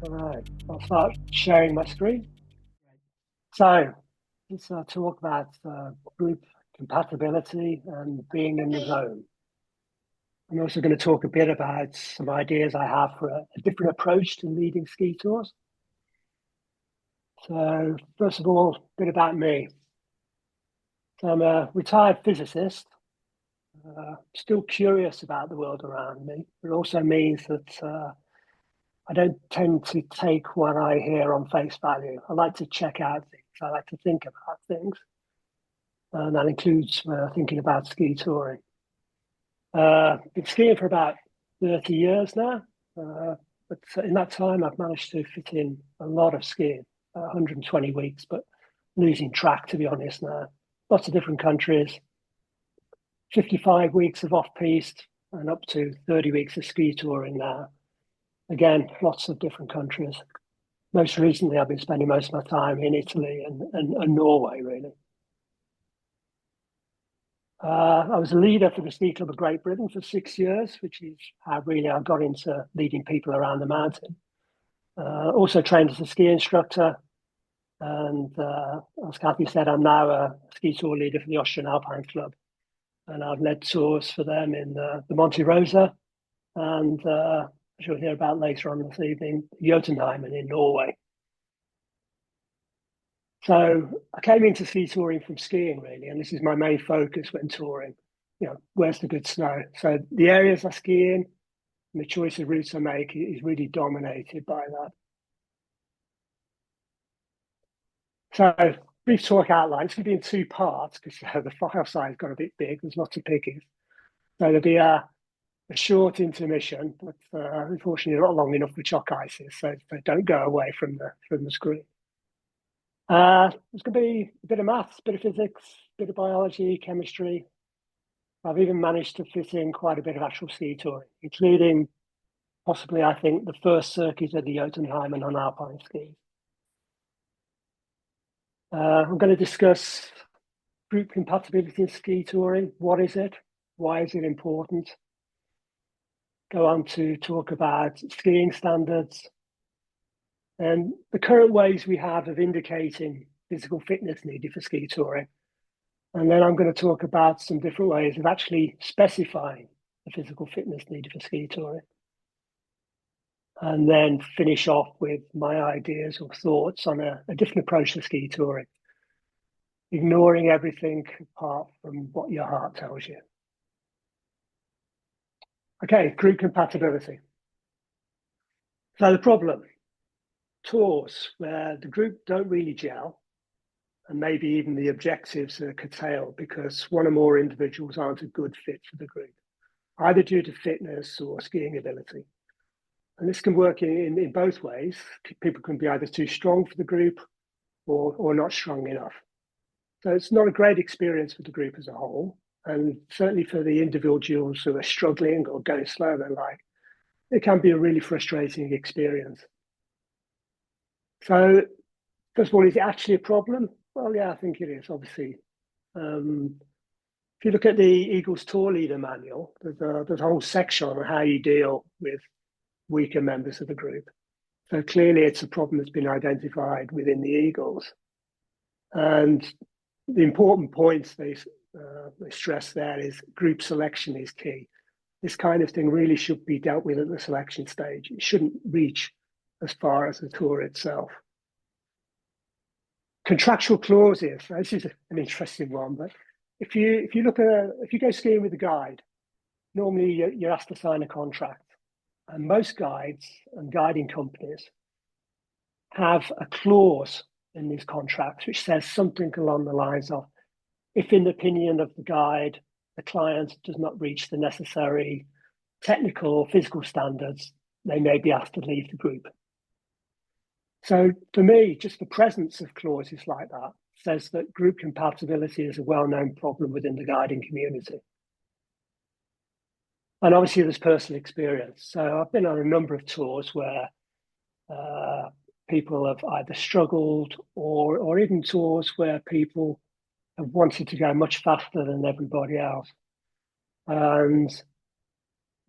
All right, I'll start sharing my screen. So let's talk about group compatibility and being in the zone. I'm also going to talk a bit about some ideas I have for a different approach to leading ski tours. So first of all, a bit about me. So I'm a retired physicist, still curious about the world around me. It also means that I don't tend to take what I hear on face value. I like to check out things. I like to think about things. And that includes thinking about ski touring. Been skiing for about 30 years now. But in that time, I've managed to fit in a lot of skiing, 120 weeks, but losing track, to be honest, now. Lots of different countries, 55 weeks of off-piste and up to 30 weeks of ski touring now. Again, lots of different countries. Most recently, I've been spending most of my time in Italy and Norway, really. I was a leader for the Ski Club of Great Britain for 6 years, which is how really I got into leading people around the mountain. Also trained as a ski instructor. And as Kathy said, I'm now a ski tour leader for the Austrian Alpine Club. And I've led tours for them in the Monte Rosa and which we'll hear about later on this evening, Jotunheimen in Norway. So I came into ski touring from skiing, really, and this is my main focus when touring. You know, where's the good snow? So the areas I ski in and the choice of routes I make is really dominated by that. So brief talk outline. It's going to be in two parts because the file size got a bit big. There's lots of picking. So there'll be a short intermission, but unfortunately not long enough for chalk ices, so they don't go away from the screen. There's going to be a bit of maths, a bit of physics, a bit of biology, chemistry. I've even managed to fit in quite a bit of actual ski touring, including possibly, I think, the first circuit of the Jotunheimen on alpine skis. I'm going to discuss group compatibility in ski touring. What is it? Why is it important? Go on to talk about skiing standards and the current ways we have of indicating physical fitness needed for ski touring. And then I'm going to talk about some different ways of actually specifying the physical fitness needed for ski touring. And then finish off with my ideas or thoughts on a different approach to ski touring, ignoring everything apart from what your heart tells you. Okay, group compatibility. So the problem, tours where the group don't really gel, and maybe even the objectives are curtailed because one or more individuals aren't a good fit for the group, either due to fitness or skiing ability. And this can work in both ways. People can be either too strong for the group or not strong enough. So it's not a great experience for the group as a whole. And certainly for the individuals who are struggling or going slower than like, it can be a really frustrating experience. So first of all, is it actually a problem? Well, yeah, I think it is, obviously. If you look at the Eagles Tour Leader Manual, there's a whole section on how you deal with weaker members of the group. So clearly it's a problem that's been identified within the Eagles. And the important points they stress there is group selection is key. This kind of thing really should be dealt with at the selection stage. It shouldn't reach as far as the tour itself. Contractual clauses. This is an interesting one, but if you go skiing with a guide, normally you're asked to sign a contract, and most guides and guiding companies have a clause in these contracts which says something along the lines of, if in the opinion of the guide, the client does not reach the necessary technical or physical standards, they may be asked to leave the group. So for me, just the presence of clauses like that says that group compatibility is a well-known problem within the guiding community. And obviously there's personal experience. So I've been on a number of tours where people have either struggled or even tours where people have wanted to go much faster than everybody else. And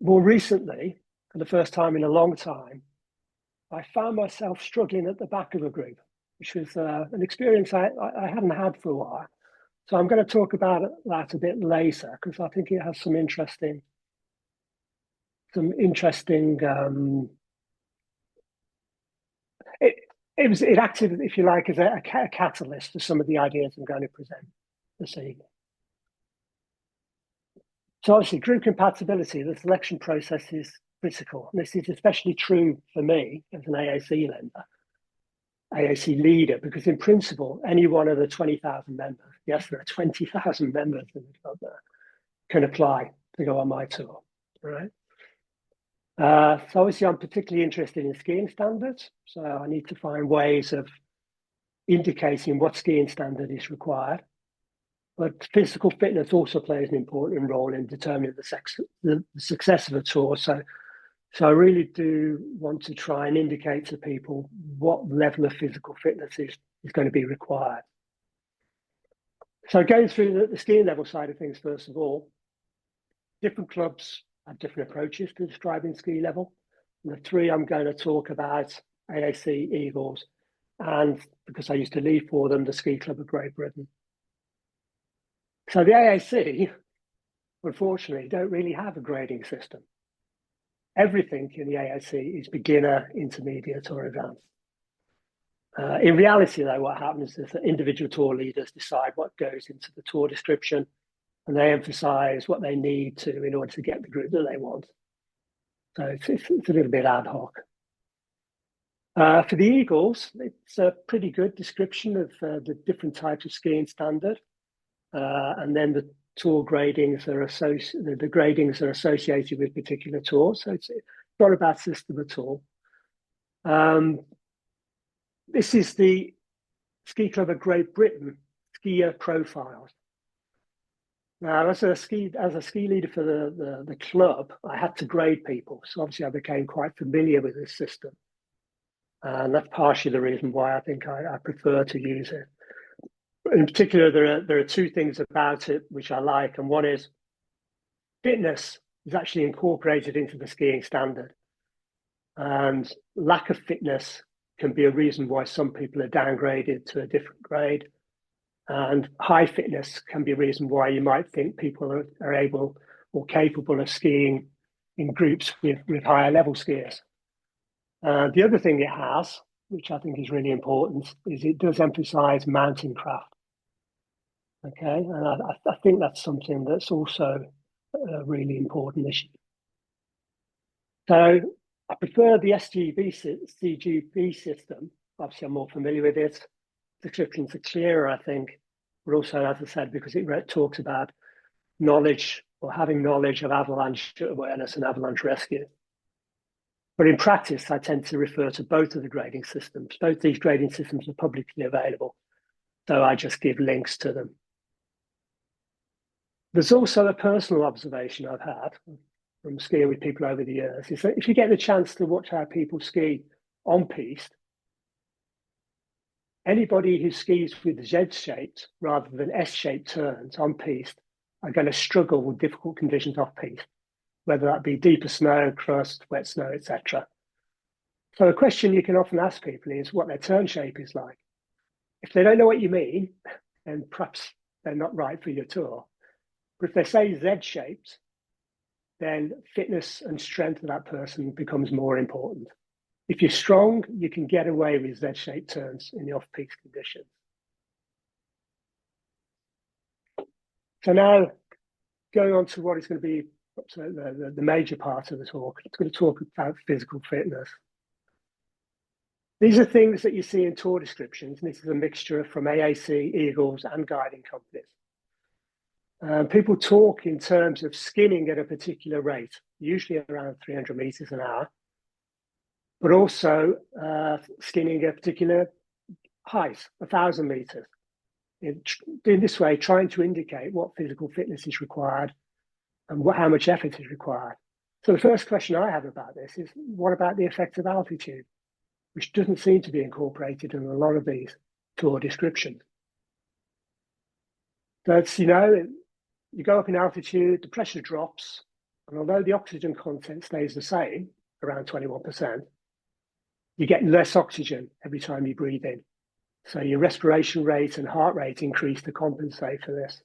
more recently, for the first time in a long time, I found myself struggling at the back of a group, which was an experience I hadn't had for a while. So I'm going to talk about that a bit later because I think it has some interesting. It acted, if you like, as a catalyst for some of the ideas I'm going to present this evening. So obviously, group compatibility, the selection process is critical. And this is especially true for me as an AAC AAC leader, because in principle, any one of the 20,000 members, yes, there are 20,000 members in the club there, can apply to go on my tour, right? So obviously I'm particularly interested in skiing standards. So I need to find ways of indicating what skiing standard is required. But physical fitness also plays an important role in determining the success of a tour. So I really do want to try and indicate to people what level of physical fitness is going to be required. So going through the skiing level side of things, first of all, different clubs have different approaches to describing ski level. And the three I'm going to talk about, AAC, Eagles, and because I used to lead for them, the Ski Club of Great Britain. So the AAC, unfortunately, don't really have a grading system. Everything in the AAC is beginner, intermediate, or advanced. In reality, though, what happens is that individual tour leaders decide what goes into the tour description, and they emphasize what they need to in order to get the group that they want. So it's a little bit ad hoc. For the Eagles, it's a pretty good description of the different types of skiing standard. And then the tour gradings are associated with particular tours. So it's not a bad system at all. This is the Ski Club of Great Britain skier profiles. Now, as a ski leader for the club, I had to grade people. So obviously I became quite familiar with this system. And that's partially the reason why I think I prefer to use it. In particular, there are two things about it which I like, and one is fitness is actually incorporated into the skiing standard, and lack of fitness can be a reason why some people are downgraded to a different grade, and high fitness can be a reason why you might think people are able or capable of skiing in groups with higher level skiers. The other thing it has, which I think is really important, is it does emphasize mountain craft. Okay, and I think that's something that's also a really important issue. So I prefer the CGB system. Obviously, I'm more familiar with it. Descriptions are clearer, I think, but also, as I said, because it talks about knowledge or having knowledge of avalanche awareness and avalanche rescue. But in practice, I tend to refer to both of the grading systems. Both these grading systems are publicly available, so I just give links to them. There's also a personal observation I've had from skiing with people over the years, is that if you get the chance to watch how people ski on piste, anybody who skis with Z-shaped rather than S-shaped turns on piste are going to struggle with difficult conditions off piste, whether that be deeper snow, crust, wet snow, etc. So a question you can often ask people is what their turn shape is like. If they don't know what you mean, then perhaps they're not right for your tour. But if they say Z-shaped, then fitness and strength of that person becomes more important. If you're strong, you can get away with Z-shaped turns in the off-piste conditions. So now, going on to what is going to be the major part of the talk, it's going to talk about physical fitness. These are things that you see in tour descriptions, and this is a mixture from AAC, Eagles, and guiding companies. People talk in terms of skinning at a particular rate, usually around 300 meters an hour, but also skinning at a particular height, 1,000 meters. In this way, trying to indicate what physical fitness is required and how much effort is required. So the first question I have about this is, what about the effect of altitude, which doesn't seem to be incorporated in a lot of these tour descriptions? That's, you go up in altitude, the pressure drops, and although the oxygen content stays the same, around 21%, you get less oxygen every time you breathe in. So your respiration rate and heart rate increase to compensate for this.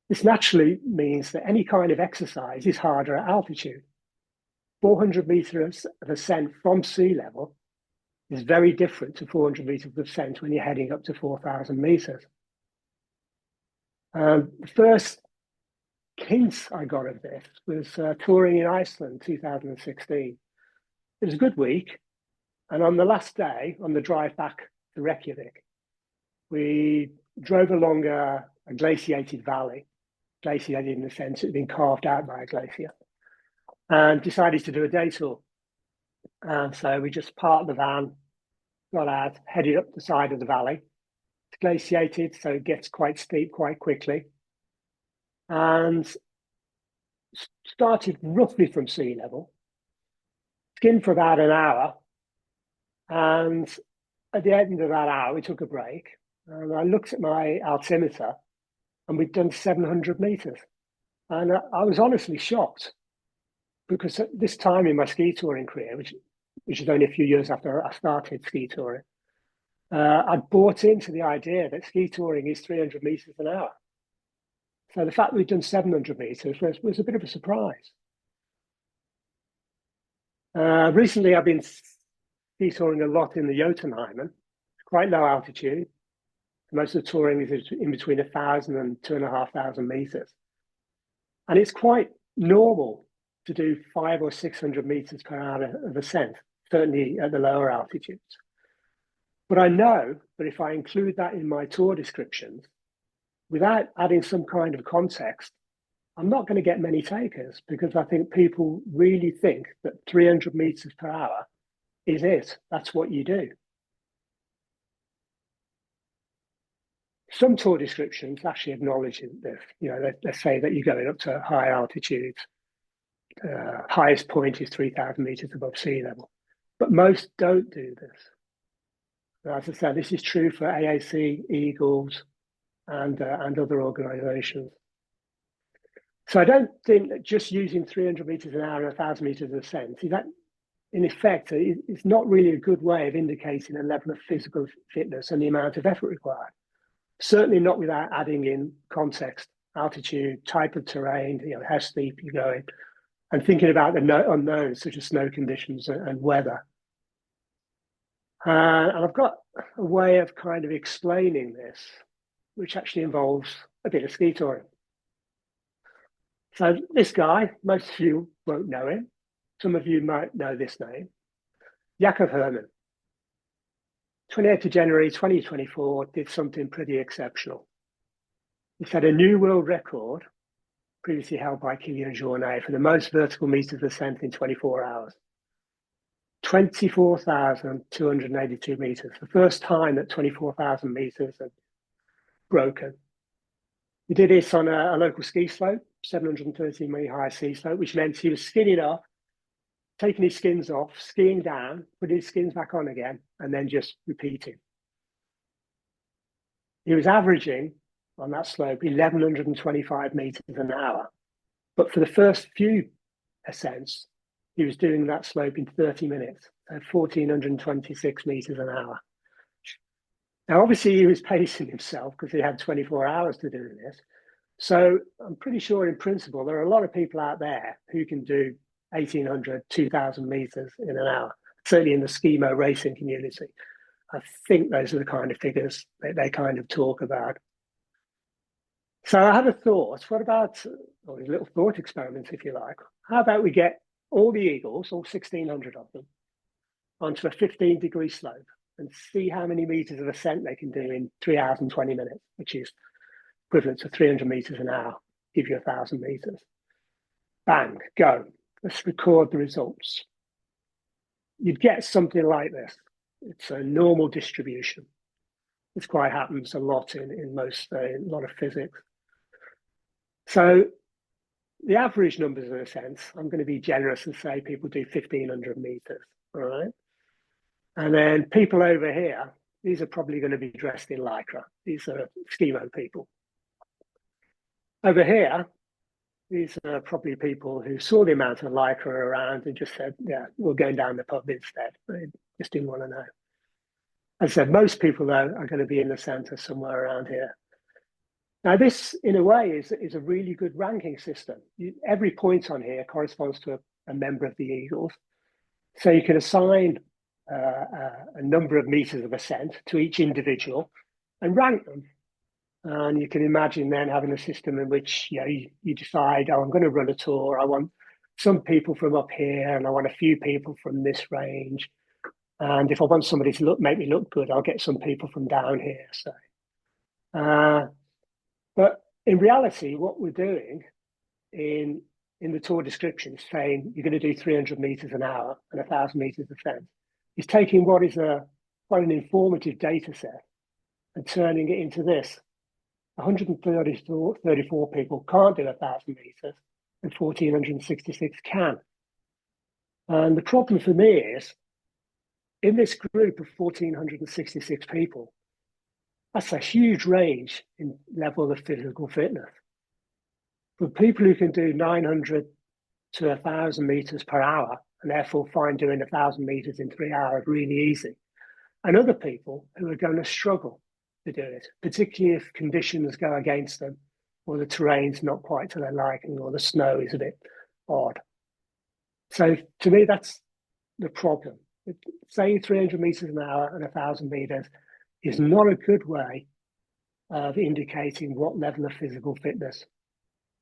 This naturally means that any kind of exercise is harder at altitude. 400 meters of ascent from sea level is very different to 400 meters of ascent when you're heading up to 4,000 meters. The first hint I got of this was touring in Iceland 2016. It was a good week. And on the last day, on the drive back to Reykjavik, we drove along a glaciated valley, glaciated in the sense it had been carved out by a glacier, and decided to do a day tour. And so we just parked the van, got out, headed up the side of the valley. It's glaciated, so it gets quite steep quite quickly. And started roughly from sea level, skinned for about an hour. And at the end of that hour, we took a break. And I looked at my altimeter, and we'd done 700 meters. And I was honestly shocked, because at this time in my ski touring career, which is only a few years after I started ski touring, I'd bought into the idea that ski touring is 300 meters an hour. So the fact that we'd done 700 meters was a bit of a surprise. Recently, I've been ski touring a lot in the Jotunheimen. It's quite low altitude. Most of the touring is in between 1,000 and 2,500 meters. And it's quite normal to do 500 or 600 meters per hour of ascent, certainly at the lower altitudes. But I know that if I include that in my tour descriptions, without adding some kind of context, I'm not going to get many takers, because I think people really think that 300 meters per hour is it. That's what you do. Some tour descriptions actually acknowledge this. You know, they say that you're going up to high altitudes. Highest point is 3,000 meters above sea level. But most don't do this. As I said, this is true for AAC, Eagles, and other organizations. So I don't think that just using 300 meters an hour and 1,000 meters of ascent is that, in effect, it's not really a good way of indicating a level of physical fitness and the amount of effort required. Certainly not without adding in context, altitude, type of terrain, you know, how steep you're going, and thinking about the unknowns such as snow conditions and weather. And I've got a way of kind of explaining this, which actually involves a bit of ski touring. So this guy, most of you won't know him. Some of you might know this name, Jakob Hermann. 28th of January 2024 did something pretty exceptional. He set a new world record, previously held by Kilian Jornet, for the most vertical meters of ascent in 24 hours. 24,282 meters, the first time that 24,000 meters had broken. He did this on a local ski slope, 713 meter high ski slope, which meant he was skinning up, taking his skins off, skiing down, putting his skins back on again, and then just repeating. He was averaging on that slope 1,125 meters an hour. But for the first few ascents, he was doing that slope in 30 minutes, so 1,426 meters an hour. Now, obviously, he was pacing himself because he had 24 hours to do this. So I'm pretty sure in principle, there are a lot of people out there who can do 1,800, 2,000 meters in an hour, certainly in the skimo racing community. I think those are the kind of figures that they kind of talk about. So I had a thought, what about, or a little thought experiment, if you like. How about we get all the Eagles, all 1,600 of them, onto a 15-degree slope and see how many meters of ascent they can do in 3 hours and 20 minutes, which is equivalent to 300 meters an hour, give you 1,000 meters. Bang, go. Let's record the results. You'd get something like this. It's a normal distribution. This quite happens a lot in a lot of physics. So the average numbers of ascents, I'm going to be generous and say people do 1,500 meters, all right? And then people over here, these are probably going to be dressed in lycra. These are skimo people. Over here, these are probably people who saw the amount of lycra around and just said, yeah, we're going down the pub instead. Just didn't want to know. As I said, most people, though, are going to be in the centre somewhere around here. Now, this, in a way, is a really good ranking system. Every point on here corresponds to a member of the Eagles. So you can assign a number of meters of ascent to each individual and rank them. And you can imagine then having a system in which you decide, oh, I'm going to run a tour. I want some people from up here, and I want a few people from this range. And if I want somebody to make me look good, I'll get some people from down here. So, but in reality, what we're doing in the tour description is saying you're going to do 300 meters an hour and 1,000 meters ascent. Is taking what is quite an informative data set and turning it into this. 134 people can't do 1,000 meters, and 1,466 can. And the problem for me is, in this group of 1,466 people, that's a huge range in level of physical fitness. For people who can do 900 to 1,000 meters per hour, and therefore find doing 1,000 meters in 3 hours really easy, and other people who are going to struggle to do it, particularly if conditions go against them, or the terrain's not quite to their liking, or the snow is a bit odd. So to me, that's the problem. Saying 300 meters an hour and 1,000 meters is not a good way of indicating what level of physical fitness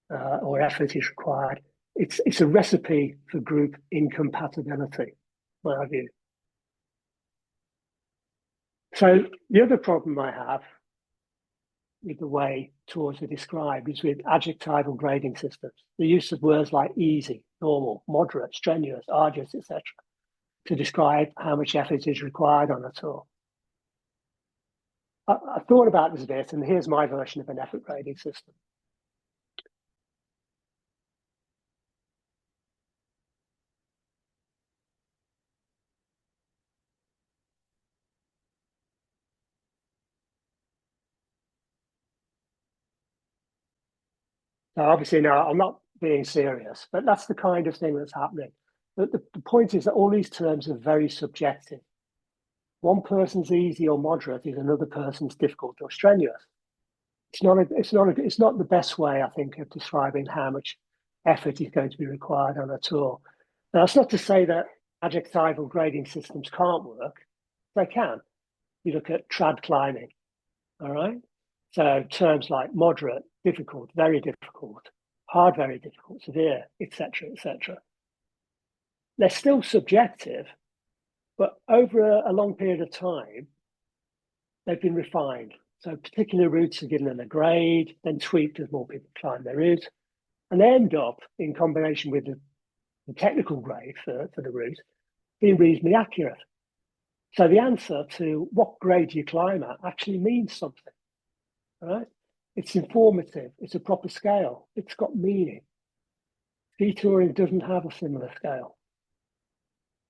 or effort is required. It's a recipe for group incompatibility, my view. So the other problem I have with the way tours are described is with adjectival grading systems. The use of words like easy, normal, moderate, strenuous, arduous, etc., to describe how much effort is required on a tour. I thought about this a bit, and here's my version of an effort grading system. Now, obviously, no, I'm not being serious, but that's the kind of thing that's happening. The point is that all these terms are very subjective. One person's easy or moderate is another person's difficult or strenuous. It's not the best way, I think, of describing how much effort is going to be required on a tour. Now, that's not to say that adjectival grading systems can't work. They can. You look at trad climbing, all right? So terms like moderate, difficult, very difficult, hard, very difficult, severe, etc., etc. They're still subjective, but over a long period of time, they've been refined. So particular routes are given them a grade, then tweaked as more people climb their route, and they end up, in combination with the technical grade for the route, being reasonably accurate. So the answer to what grade you climb at actually means something, right? It's informative, it's a proper scale, it's got meaning. Ski touring doesn't have a similar scale.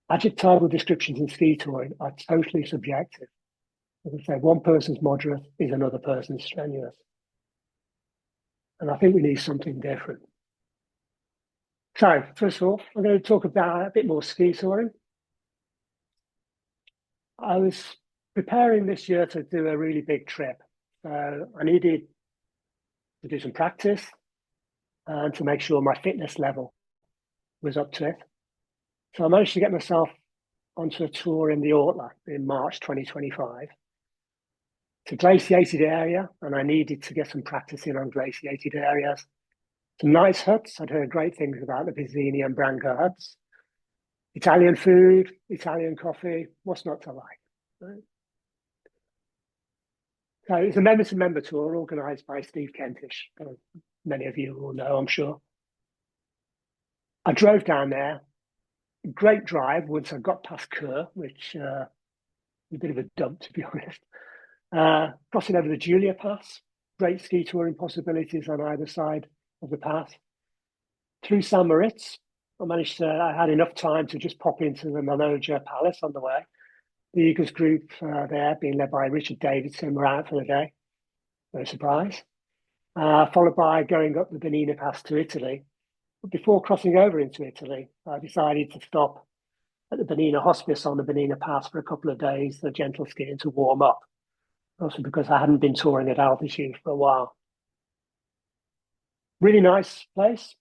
Adjectival descriptions in ski touring are totally subjective. As I say, one person's moderate is another person's strenuous. And I think we need something different. So, first of all, I'm going to talk about a bit more ski touring. I was preparing this year to do a really big trip. So I needed to do some practice and to make sure my fitness level was up to it. So I managed to get myself onto a tour in the Ortler in March 2025. It's a glaciated area, and I needed to get some practice in on glaciated areas. Some nice huts. I'd heard great things about the Pizzini and Branco huts. Italian food, Italian coffee, what's not to like? Right? So it's a member-to-member tour organised by Steve Kentish. Many of you will know, I'm sure. I drove down there. Great drive once I got past Kerr, which was a bit of a dump, to be honest. Crossing over the Julia Pass, great ski touring possibilities on either side of the pass. Through St. Moritz, I had enough time to just pop into the Manager Palace on the way. The Eagles group there, being led by Richard Davidson, were out for the day. No surprise. Followed by going up the Bernina Pass to Italy. But before crossing over into Italy, I decided to stop at the Bernina Hospice on the Bernina Pass for a couple of days, the gentle skiing to warm up. Also because I hadn't been touring at altitude for a while. Really nice place,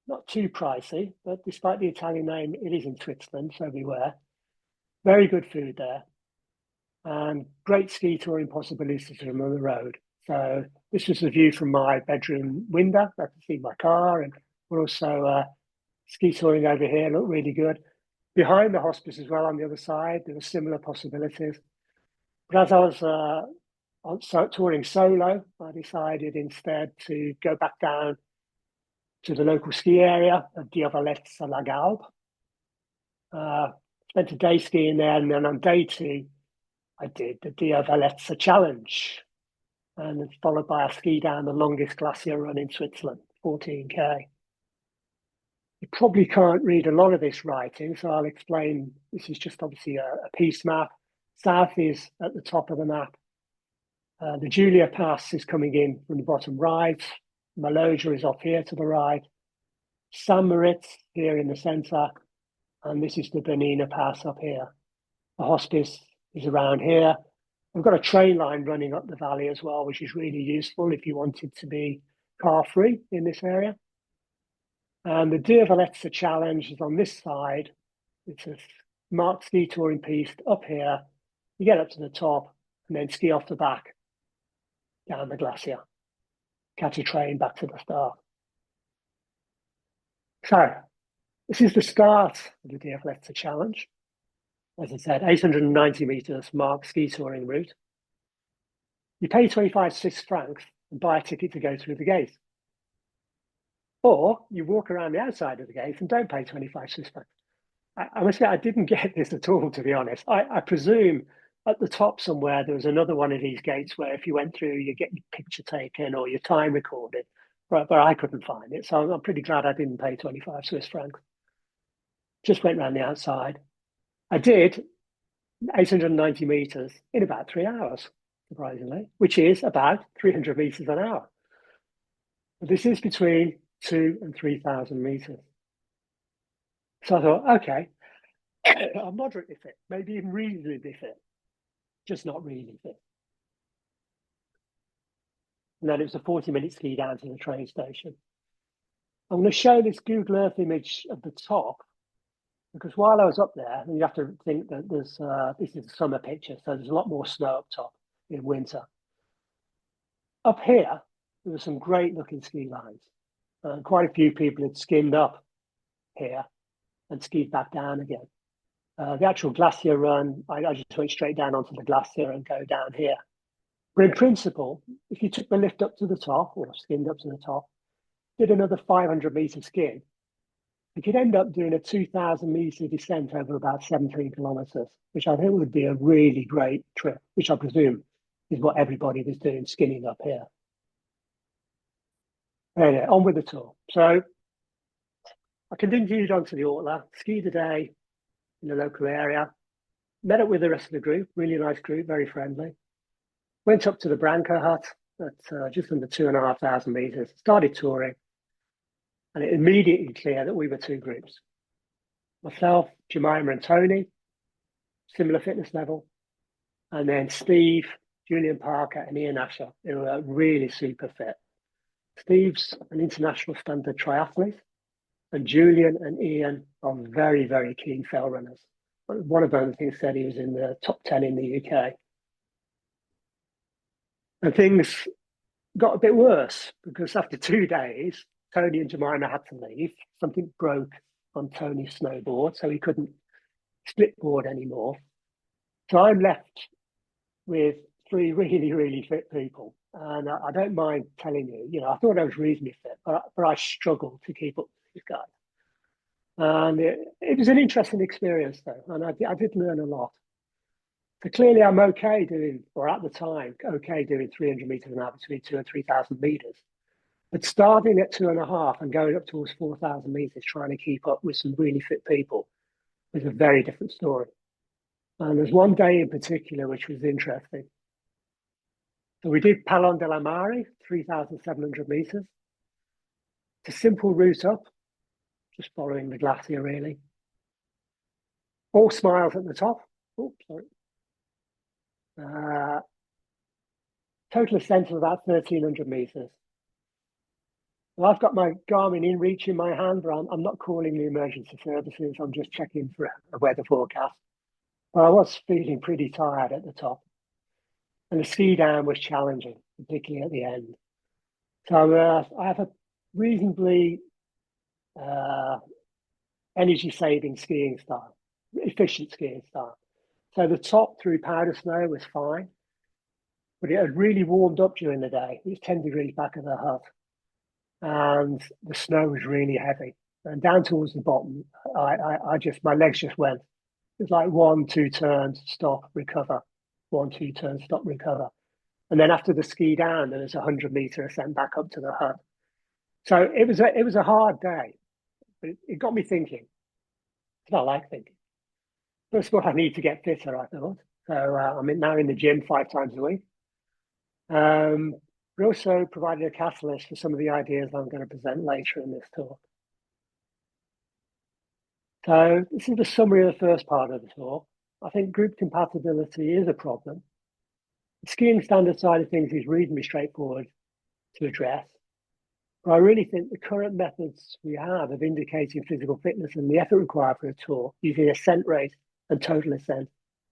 not too pricey, but despite the Italian name, it is in Switzerland, so beware. Very good food there, and great ski touring possibilities from the road. So this was the view from my bedroom window. I could see my car, and we're also ski touring over here. Looked really good. Behind the hospice as well, on the other side, there were similar possibilities. But as I was touring solo, I decided instead to go back down to the local ski area of Diovalezza La Galbe. Spent a day skiing there, and then on day 2, I did the Diovalezza Challenge, and it's followed by a ski down the longest glacier run in Switzerland, 14K. You probably can't read a lot of this writing, so I'll explain. This is just obviously a piece map. South is at the top of the map. The Giulia Pass is coming in from the bottom right. Maloja is off here to the right. San Moritz here in the center. And this is the Bernina Pass up here. The hospice is around here. We've got a train line running up the valley as well, which is really useful if you wanted to be car-free in this area. And the Diovalezza Challenge is on this side. It's a marked ski touring piste up here. You get up to the top and then ski off the back down the glacier. Catch a train back to the start. So this is the start of the Diovalezza Challenge. As I said, 890 meters marked ski touring route. You pay 25 Swiss francs and buy a ticket to go through the gate. Or you walk around the outside of the gate and don't pay 25 Swiss francs. I must say, I didn't get this at all, to be honest. I presume at the top somewhere there was another one of these gates where if you went through, you get your picture taken or your time recorded, but I couldn't find it. So I'm pretty glad I didn't pay 25 Swiss francs. Just went around the outside. I did 890 meters in about 3 hours, surprisingly, which is about 300 meters an hour. But this is between 2,000 and 3,000 meters. So I thought, okay, I'm moderately fit, maybe even reasonably fit, just not really fit. And then it was a 40-minute ski down to the train station. I'm going to show this Google Earth image of the top, because while I was up there, and you have to think that there's this is a summer picture, so there's a lot more snow up top in winter. Up here, there were some great looking ski lines. Quite a few people had skimmed up here and skied back down again. The actual glacier run, I just went straight down onto the glacier and go down here. But in principle, if you took the lift up to the top or skinned up to the top, did another 500 meter skin, you could end up doing a 2,000 meter descent over about 17 kilometers, which I think would be a really great trip, which I presume is what everybody was doing, skinning up here. Anyway, on with the tour. So I continued on to the Ortler, skied a day in the local area, met up with the rest of the group, really nice group, very friendly. Went up to the Branca hut at just under 2,500 meters, started touring, and it immediately clear that we were 2 groups. Myself, Jemima and Tony, similar fitness level, and then Steve, Julian Parker and Ian Asher, who were really super fit. Steve's an international standard triathlete, and Julian and Ian are very, very keen fell runners. One of them, I think, said he was in the top 10 in the UK. And things got a bit worse because after 2 days, Tony and Jemima had to leave. Something broke on Tony's snowboard, so he couldn't split board anymore. So I'm left with 3 really, really fit people. And I don't mind telling you, I thought I was reasonably fit, but I struggled to keep up with these guys. And it was an interesting experience, though, and I did learn a lot. So clearly I'm okay doing, or at the time, okay doing 300 meters an hour between 2,000 and 3,000 meters. But starting at 2.5 and going up towards 4,000 meters, trying to keep up with some really fit people was a very different story. And there's one day in particular which was interesting. So we did Pallon della Mare, 3,700 meters. It's a simple route up, just following the glacier really. All smiles at the top. Oops, sorry. Uh, Total ascent of about 1,300 meters. Well, I've got my Garmin InReach in my hand, but I'm not calling the emergency services. I'm just checking for a weather forecast. But I was feeling pretty tired at the top. And the ski down was challenging, particularly at the end. So I have a reasonably energy-saving skiing style, efficient skiing style. So the top through powder snow was fine, but it had really warmed up during the day. It was 10 degrees back of the hut, and the snow was really heavy. And down towards the bottom, my legs just went. It was like 1, 2 turns, stop, recover. 1, 2 turns, stop, recover. And then after the ski down, there was a 100-meter ascent back up to the hut. So it was a hard day, but it got me thinking. I like thinking. First of all, I need to get fitter, I thought. So I'm now in the gym 5 times a week. But also provided a catalyst for some of the ideas I'm going to present later in this talk. So this is the summary of the first part of the talk. I think group compatibility is a problem. The skiing standard side of things is reasonably straightforward to address. But I really think the current methods we have of indicating physical fitness and the effort required for a tour using ascent rate and total ascent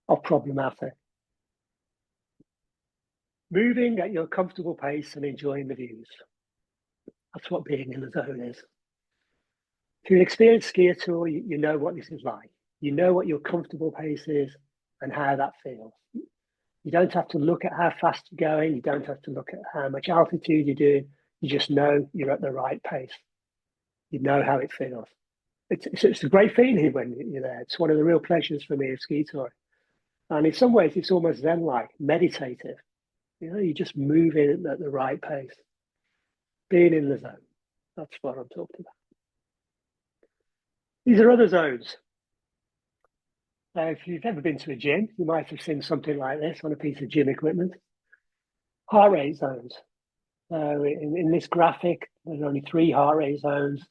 are problematic. Moving at your comfortable pace and enjoying the views. That's what being in the zone is. If you're an experienced skier tour, you know what this is like. You know what your comfortable pace is and how that feels. You don't have to look at how fast you're going. You don't have to look at how much altitude you're doing. You just know you're at the right pace. You know how it feels. It's a great feeling when you're there. It's one of the real pleasures for me of ski touring. And in some ways, it's almost zen-like, meditative. You know, you're just moving at the right pace. Being in the zone. That's what I'm talking about. These are other zones. If you've ever been to a gym, you might have seen something like this on a piece of gym equipment. Heart rate zones. In this graphic, there's only 3 heart rate zones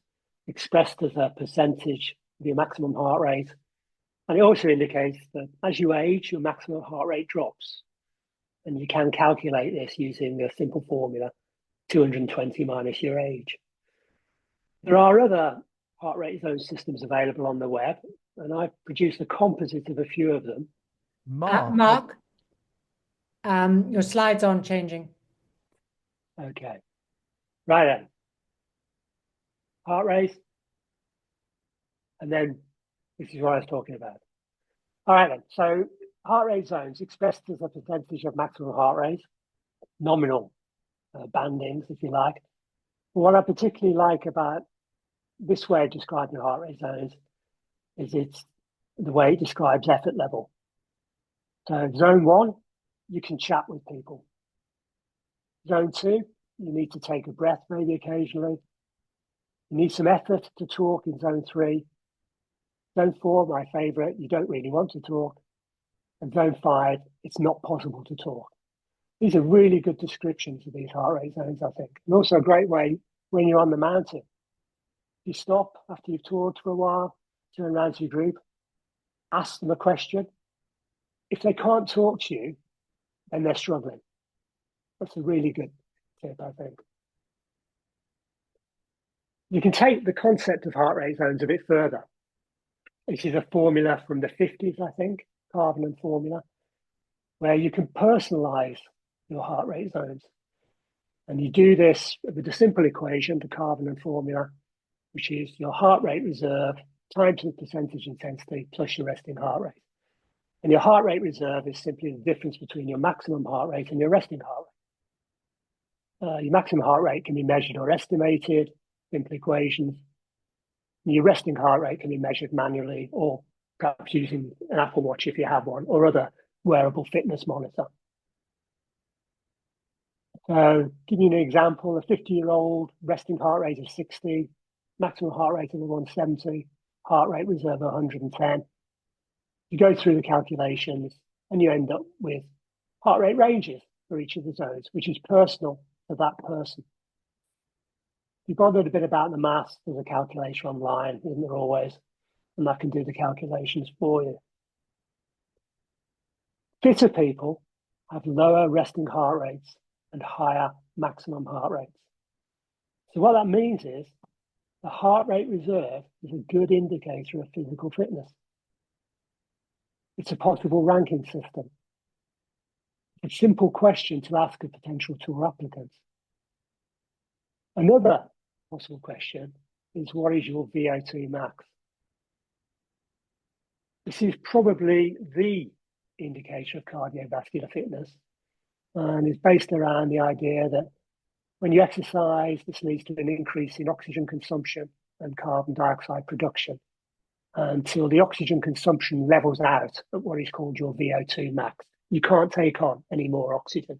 expressed as a percentage of your maximum heart rate. And it also indicates that as you age, your maximum heart rate drops. And you can calculate this using a simple formula, 220 minus your age. There are other heart rate zone systems available on the web, and I've produced a composite of a few of them. Mark, your slides aren't changing. Okay. Right then. Heart rate. And then this is what I was talking about. All right then. So heart rate zones expressed as a percentage of maximum heart rate, nominal bandings, if you like. But what I particularly like about this way of describing heart rate zones is it's the way it describes effort level. So zone 1, you can chat with people. Zone 2, you need to take a breath maybe occasionally. You need some effort to talk in zone 3. Zone 4, my favorite, you don't really want to talk. And zone 5, it's not possible to talk. These are really good descriptions of these heart rate zones, I think. And also a great way when you're on the mountain. You stop after you've toured for a while, turn around to your group, ask them a question. If they can't talk to you, then they're struggling. That's a really good tip, I think. You can take the concept of heart rate zones a bit further. This is a formula from the 50s, I think, Carvenan formula, where you can personalize your heart rate zones. And you do this with a simple equation, the Carvenan formula, which is your heart rate reserve times the percentage intensity plus your resting heart rate. And your heart rate reserve is simply the difference between your maximum heart rate and your resting heart rate. Your maximum heart rate can be measured or estimated, simple equations. Your resting heart rate can be measured manually or perhaps using an Apple Watch if you have one, or other wearable fitness monitor. So give you an example, a 50-year-old resting heart rate of 60, maximum heart rate of 170, heart rate reserve 110. You go through the calculations and you end up with heart rate ranges for each of the zones, which is personal to that person. If you bothered a bit about the maths, there's a calculator online, isn't there always? and that can do the calculations for you. Fitter people have lower resting heart rates and higher maximum heart rates. So what that means is the heart rate reserve is a good indicator of physical fitness. It's a possible ranking system. It's a simple question to ask a potential tour applicant. Another possible question is, what is your VO2 max? This is probably the indicator of cardiovascular fitness, and is based around the idea that when you exercise, this leads to an increase in oxygen consumption and carbon dioxide production until the oxygen consumption levels out at what is called your VO2 max. You can't take on any more oxygen.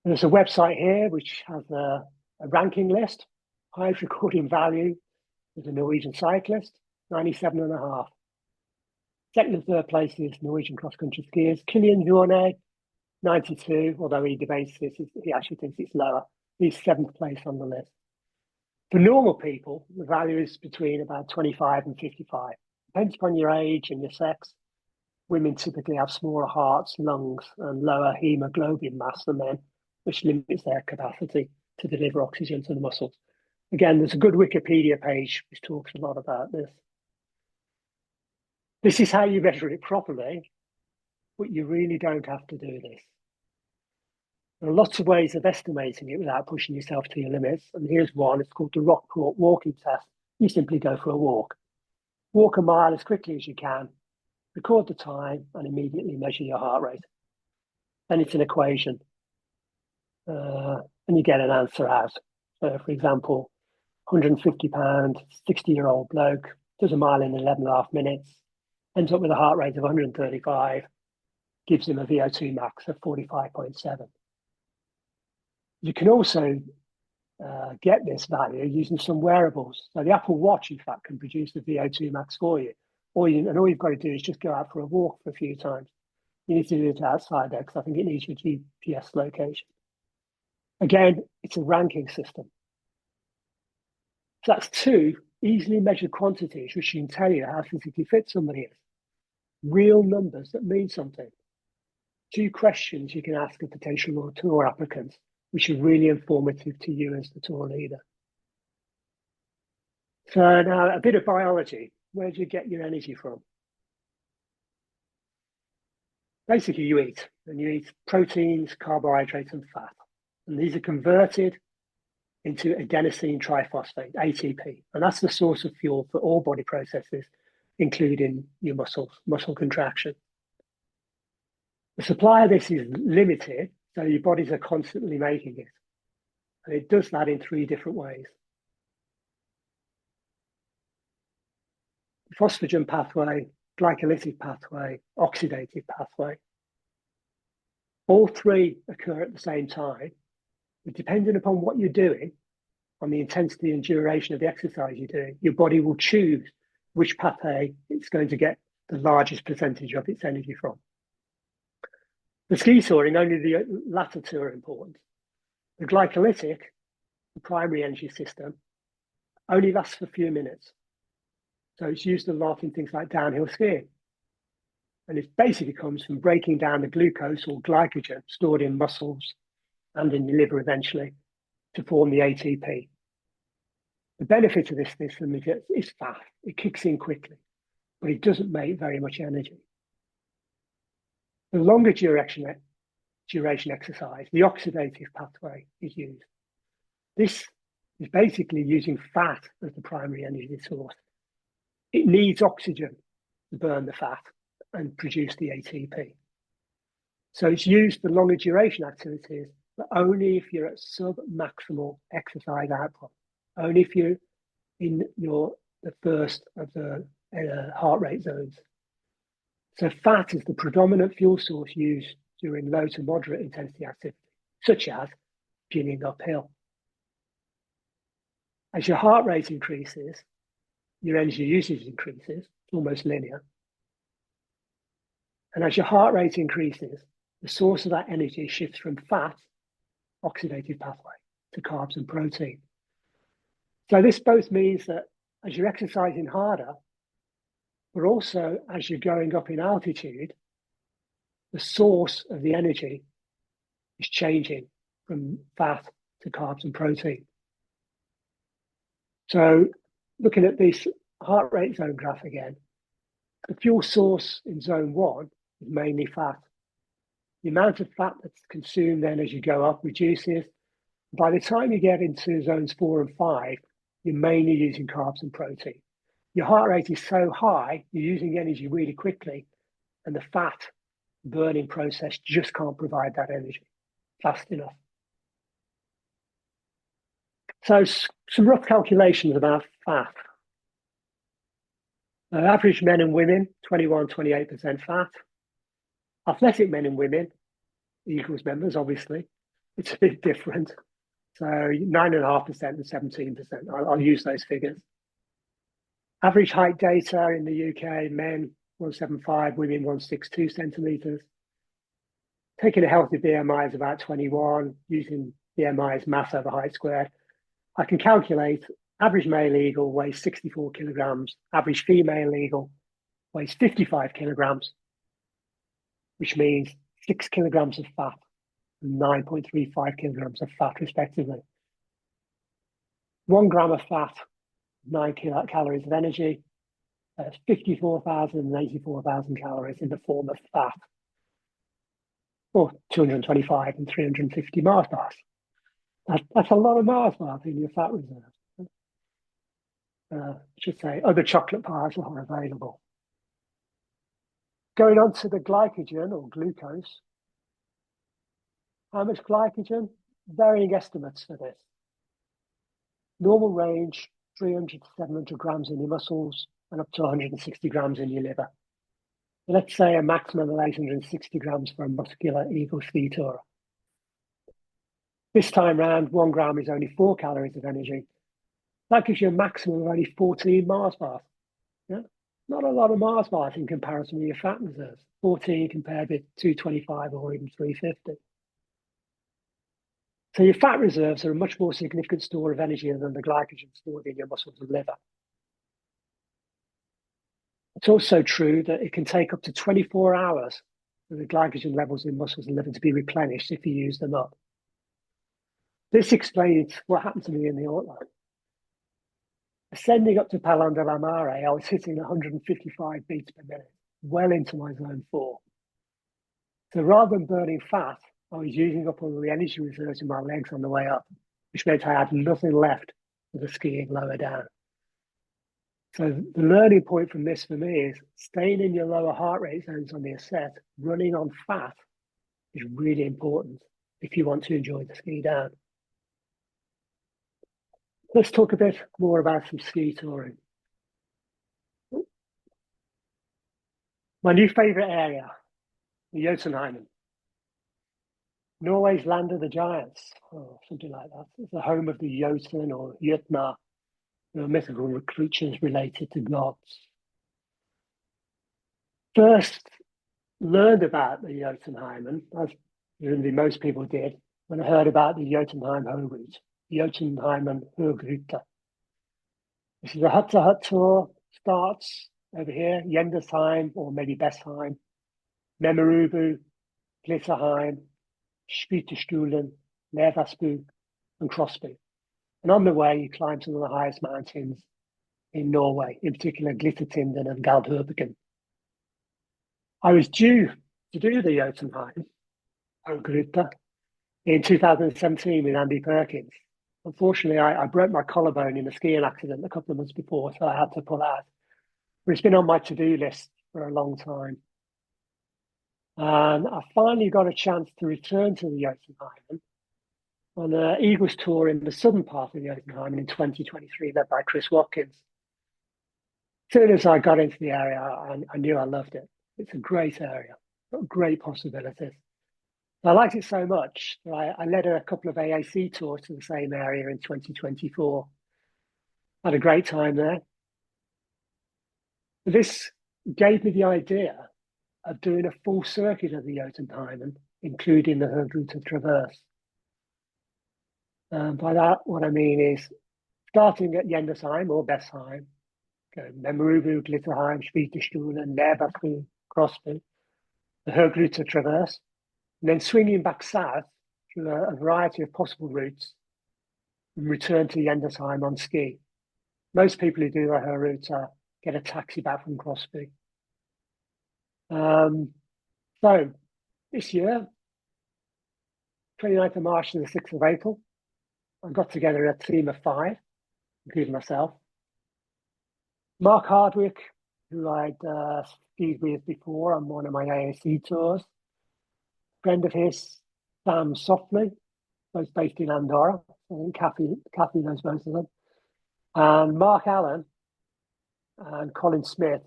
And there's a website here which has a ranking list. Highest recording value is a Norwegian cyclist, 97.5. Second and third place is Norwegian cross-country skiers. Kilian Jornet, 92, although he debates this, he actually thinks it's lower. He's 7th place on the list. For normal people, the value is between about 25 and 55. Depends upon your age and your sex. Women typically have smaller hearts, lungs, and lower hemoglobin mass than men, which limits their capacity to deliver oxygen to the muscles. Again, there's a good Wikipedia page which talks a lot about this. This is how you measure it properly, but you really don't have to do this. There are lots of ways of estimating it without pushing yourself to your limits. And here's one, it's called the Rockport walking test. You simply go for a walk. Walk a mile as quickly as you can, record the time, and immediately measure your heart rate. Then it's an equation, and you get an answer out. So for example, 150-pound, 60-year-old bloke does a mile in 11.5 minutes, ends up with a heart rate of 135, gives him a VO2 max of 45.7. You can also get this value using some wearables. So the Apple Watch, in fact, can produce the VO2 max for you. All you've got to do is just go out for a walk for a few times. You need to do it outside there because I think it needs your GPS location. Again, it's a ranking system. So that's two easily measured quantities which can tell you how physically fit somebody is. Real numbers that mean something. Two questions you can ask a potential tour applicant, which are really informative to you as the tour leader. So now a bit of biology. Where do you get your energy from? Basically, you eat, and you eat proteins, carbohydrates, and fat. And these are converted into adenosine triphosphate, ATP. And that's the source of fuel for all body processes, including your muscles, muscle contraction. The supply of this is limited, so your bodies are constantly making it. And it does that in 3 different ways. The phosphagen pathway, glycolytic pathway, oxidative pathway. All 3 occur at the same time, but depending upon what you're doing, on the intensity and duration of the exercise you're doing, your body will choose which pathway it's going to get the largest percentage of its energy from. The ski touring, only the latter 2 are important. The glycolytic, the primary energy system, only lasts for a few minutes. So it's used a lot in things like downhill skiing. And it basically comes from breaking down the glucose or glycogen stored in muscles and in the liver eventually to form the ATP. The benefit of this system is it's fast. It kicks in quickly, but it doesn't make very much energy. The longer duration exercise, the oxidative pathway is used. This is basically using fat as the primary energy source. It needs oxygen to burn the fat and produce the ATP. So it's used for longer duration activities, but only if you're at sub-maximal exercise output, only if you're in the first of the heart rate zones. So fat is the predominant fuel source used during low to moderate intensity activity, such as ginning uphill. As your heart rate increases, your energy usage increases, it's almost linear. And as your heart rate increases, the source of that energy shifts from fat, oxidative pathway, to carbs and protein. So this both means that as you're exercising harder, but also as you're going up in altitude, the source of the energy is changing from fat to carbs and protein. So looking at this heart rate zone graph again, the fuel source in zone 1 is mainly fat. The amount of fat that's consumed then as you go up reduces. By the time you get into zones 4 and 5, you're mainly using carbs and protein. Your heart rate is so high, you're using energy really quickly, and the fat burning process just can't provide that energy fast enough. So some rough calculations about fat. Average men and women, 21-28% fat. Athletic men and women, Eagles members, obviously, it's a bit different. So 9.5% and 17%. I'll use those figures. Average height data in the UK, men 175, women 162 centimeters. Taking a healthy BMI is about 21, using BMI as mass over height squared. I can calculate average male eagle weighs 64 kilograms, average female eagle weighs 55 kilograms, which means 6 kilograms of fat and 9.35 kilograms of fat, respectively. 1 gram of fat, 9 calories of energy, 54,000 and 84,000 calories in the form of fat, or 225 and 350 Mars bars. That's a lot of Mars bars in your fat reserve. I should say other chocolate bars are available. Going on to the glycogen or glucose. How much glycogen? Varying estimates for this. Normal range, 300 to 700 grams in your muscles and up to 160 grams in your liver. Let's say a maximum of 860 grams for a muscular eagle steator. This time round, 1 gram is only 4 calories of energy. That gives you a maximum of only 14 Mars bars. Yeah? Not a lot of Mars bars in comparison with your fat reserves. 14 compared with 225 or even 350. So your fat reserves are a much more significant store of energy than the glycogen stored in your muscles and liver. It's also true that it can take up to 24 hours for the glycogen levels in muscles and liver to be replenished if you use them up. This explains what happened to me in the outline. Ascending up to Palan de la Mare, I was hitting 155 beats per minute, well into my zone 4. So rather than burning fat, I was using up all the energy reserves in my legs on the way up, which meant I had nothing left for the skiing lower down. So the learning point from this for me is staying in your lower heart rate zones on the ascent, running on fat is really important if you want to enjoy the ski down. Let's talk a bit more about some ski touring. My new favorite area, the Jotunheimen. Norway's land of the giants, or something like that. It's the home of the Jotun or Jötnar, mythical creatures related to gods. First learned about the Jotunheimen, as presumably most people did, when I heard about the Jotunheim Högryt, Jotunheimen Högryte. This is a hut-to-hut tour, starts over here, Jendersheim, or maybe Bestheim, Memmerubu, Glitterheim, Spytestulen, Lervasbu, and Crosby. And on the way, you climb some of the highest mountains in Norway, in particular Glittertinden and Galdhøpiggen. I was due to do the Jotunheim Högryte in 2017 with Andy Perkins. Unfortunately, I broke my collarbone in a skiing accident a couple of months before, so I had to pull out. But it's been on my to-do list for a long time. And I finally got a chance to return to the Jotunheimen on an Eagles tour in the southern part of the Jotunheimen in 2023, led by Chris Watkins. As soon as I got into the area, I knew I loved it. It's a great area, got great possibilities. I liked it so much that I led a couple of AAC tours to the same area in 2024. Had a great time there. This gave me the idea of doing a full circuit of the Jotunheimen, including the Högryte Traverse. By that, what I mean is starting at Jendersheim or Bestheim, go Memmerubu, Glitterheim, Schwieterstuhlen, Lehrbaku, Crosby, the Högruter Traverse, and then swinging back south through a variety of possible routes and return to Yendersheim on ski. Most people who do her route get a taxi back from Crosby. So this year, 29th of March to the 6th of April, I got together a team of 5, including myself. Mark Hardwick, who I'd skied with before on one of my AAC tours. Friend of his, Sam Softly, both based in Andorra. I think Kathy knows both of them. And Mark Allen and Colin Smith,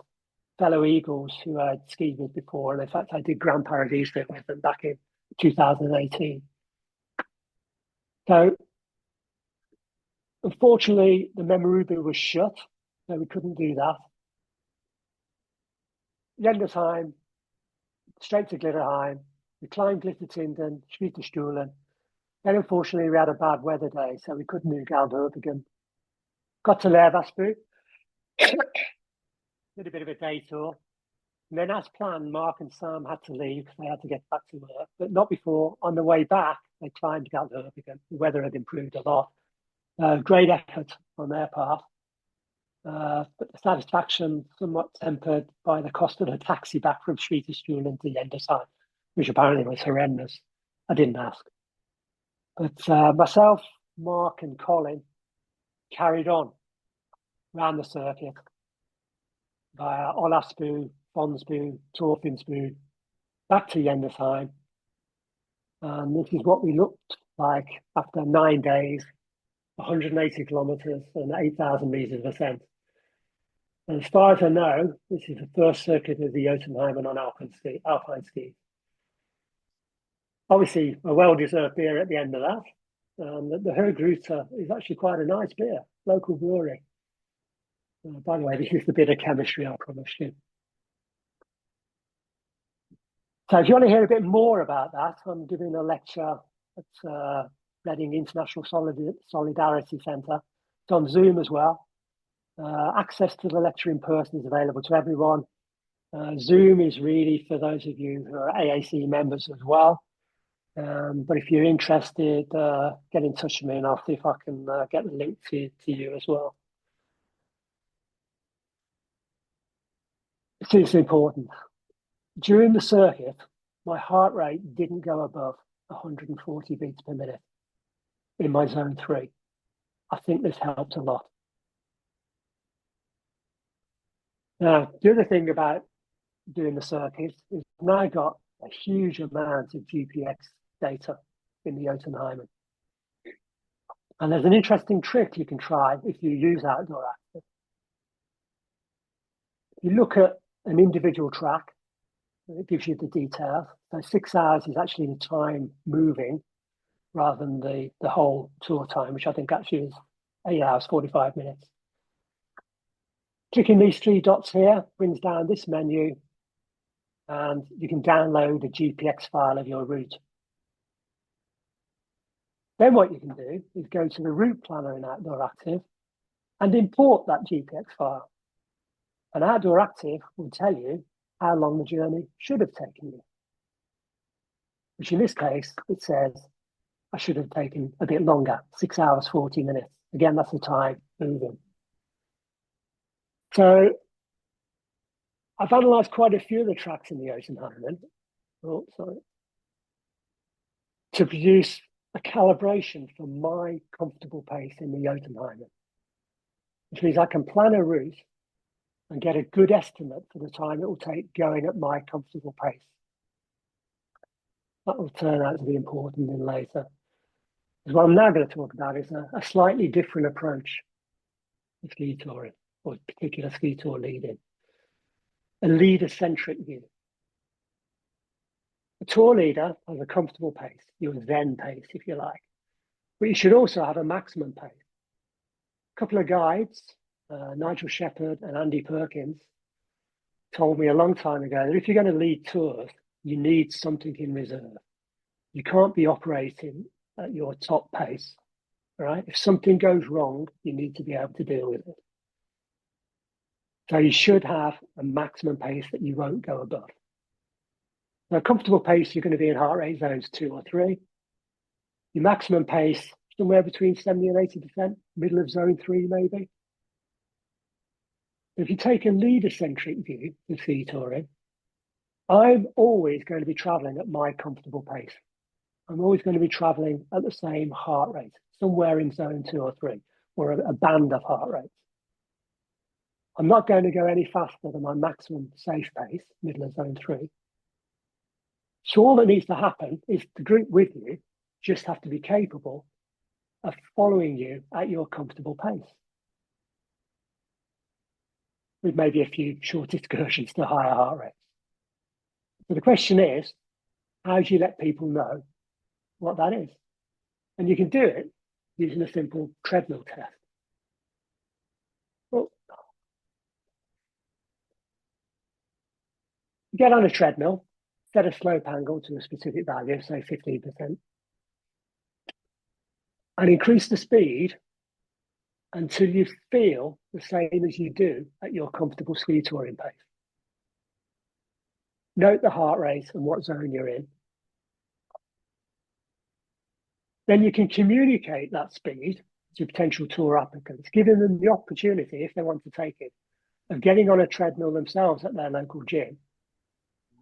fellow Eagles who I'd skied with before. And in fact, I did Grand Paradise with them back in 2018. So, unfortunately, the Memmerubu was shut, so we couldn't do that. Yendersheim, straight to Glitterheim. We climbed Glittertinden, Schwieterstuhlen. Then, unfortunately, we had a bad weather day, so we couldn't do Galdhöpingen. Got to Lehrbassbu, did a bit of a day tour. And then, as planned, Mark and Sam had to leave because they had to get back to work, but not before. On the way back, they climbed Galdhöpingen. The weather had improved a lot. Great effort on their part. But the satisfaction somewhat tempered by the cost of a taxi back from Schwieterstuhlen to Yendersheim, which apparently was horrendous. I didn't ask. But myself, Mark, and Colin carried on around the circuit via Olasbu, Fonsbu, Torfinsbu, back to Yendersheim. And this is what we looked like after 9 days, 180 kilometers and 8,000 meters of ascent. And as far as I know, this is the first circuit of the Jotunheimen on Alpine ski. Obviously, a well-deserved beer at the end of that. The Högruter is actually quite a nice beer, local brewery. By the way, this is the bit of chemistry I promised you. So if you want to hear a bit more about that, I'm giving a lecture at Reading International Solidarity Centre. It's on Zoom as well. Access to the lecture in person is available to everyone. Zoom is really for those of you who are AAC members as well. But if you're interested, get in touch with me and I'll see if I can get the link to you as well. This is important. During the circuit, my heart rate didn't go above 140 beats per minute in my zone 3. I think this helped a lot. Now, the other thing about doing the circuit is now I got a huge amount of GPX data in the Jotunheimen. And there's an interesting trick you can try if you use Outdoor Active. You look at an individual track, and it gives you the details. So 6 hours is actually the time moving rather than the whole tour time, which I think actually is 8 hours, 45 minutes. Clicking these 3 dots here brings down this menu and you can download a GPX file of your route. Then what you can do is go to the route planner in Outdoor Active and import that GPX file. And Outdoor Active will tell you how long the journey should have taken you. Which in this case, it says I should have taken a bit longer, 6 hours, 40 minutes. Again, that's the time moving. So I've analysed quite a few of the tracks in the Jotunheimen to produce a calibration for my comfortable pace in the Jotunheimen, which means I can plan a route and get a good estimate for the time it will take going at my comfortable pace. That will turn out to be important in later. Because what I'm now going to talk about is a slightly different approach to ski touring, or particular ski tour leading. A leader-centric view. A tour leader has a comfortable pace, your Zen pace, if you like. But you should also have a maximum pace. A couple of guides, Nigel Shepherd and Andy Perkins, told me a long time ago that if you're going to lead tours, you need something in reserve. You can't be operating at your top pace, right? If something goes wrong, you need to be able to deal with it. So you should have a maximum pace that you won't go above. So a comfortable pace, you're going to be in heart rate zones 2 or 3. Your maximum pace, somewhere between 70 and 80%, middle of zone 3 maybe. If you take a leader-centric view of ski touring, I'm always going to be traveling at my comfortable pace. I'm always going to be traveling at the same heart rate, somewhere in zone 2 or 3, or a band of heart rates. I'm not going to go any faster than my maximum safe pace, middle of zone 3. So all that needs to happen is the group with you just have to be capable of following you at your comfortable pace, with maybe a few short excursions to higher heart rates. So the question is, how do you let people know what that is? And you can do it using a simple treadmill test. Well, get on a treadmill, set a slope angle to a specific value, say 15%, and increase the speed until you feel the same as you do at your comfortable ski touring pace. Note the heart rate and what zone you're in. Then you can communicate that speed to potential tour applicants, giving them the opportunity, if they want to take it, of getting on a treadmill themselves at their local gym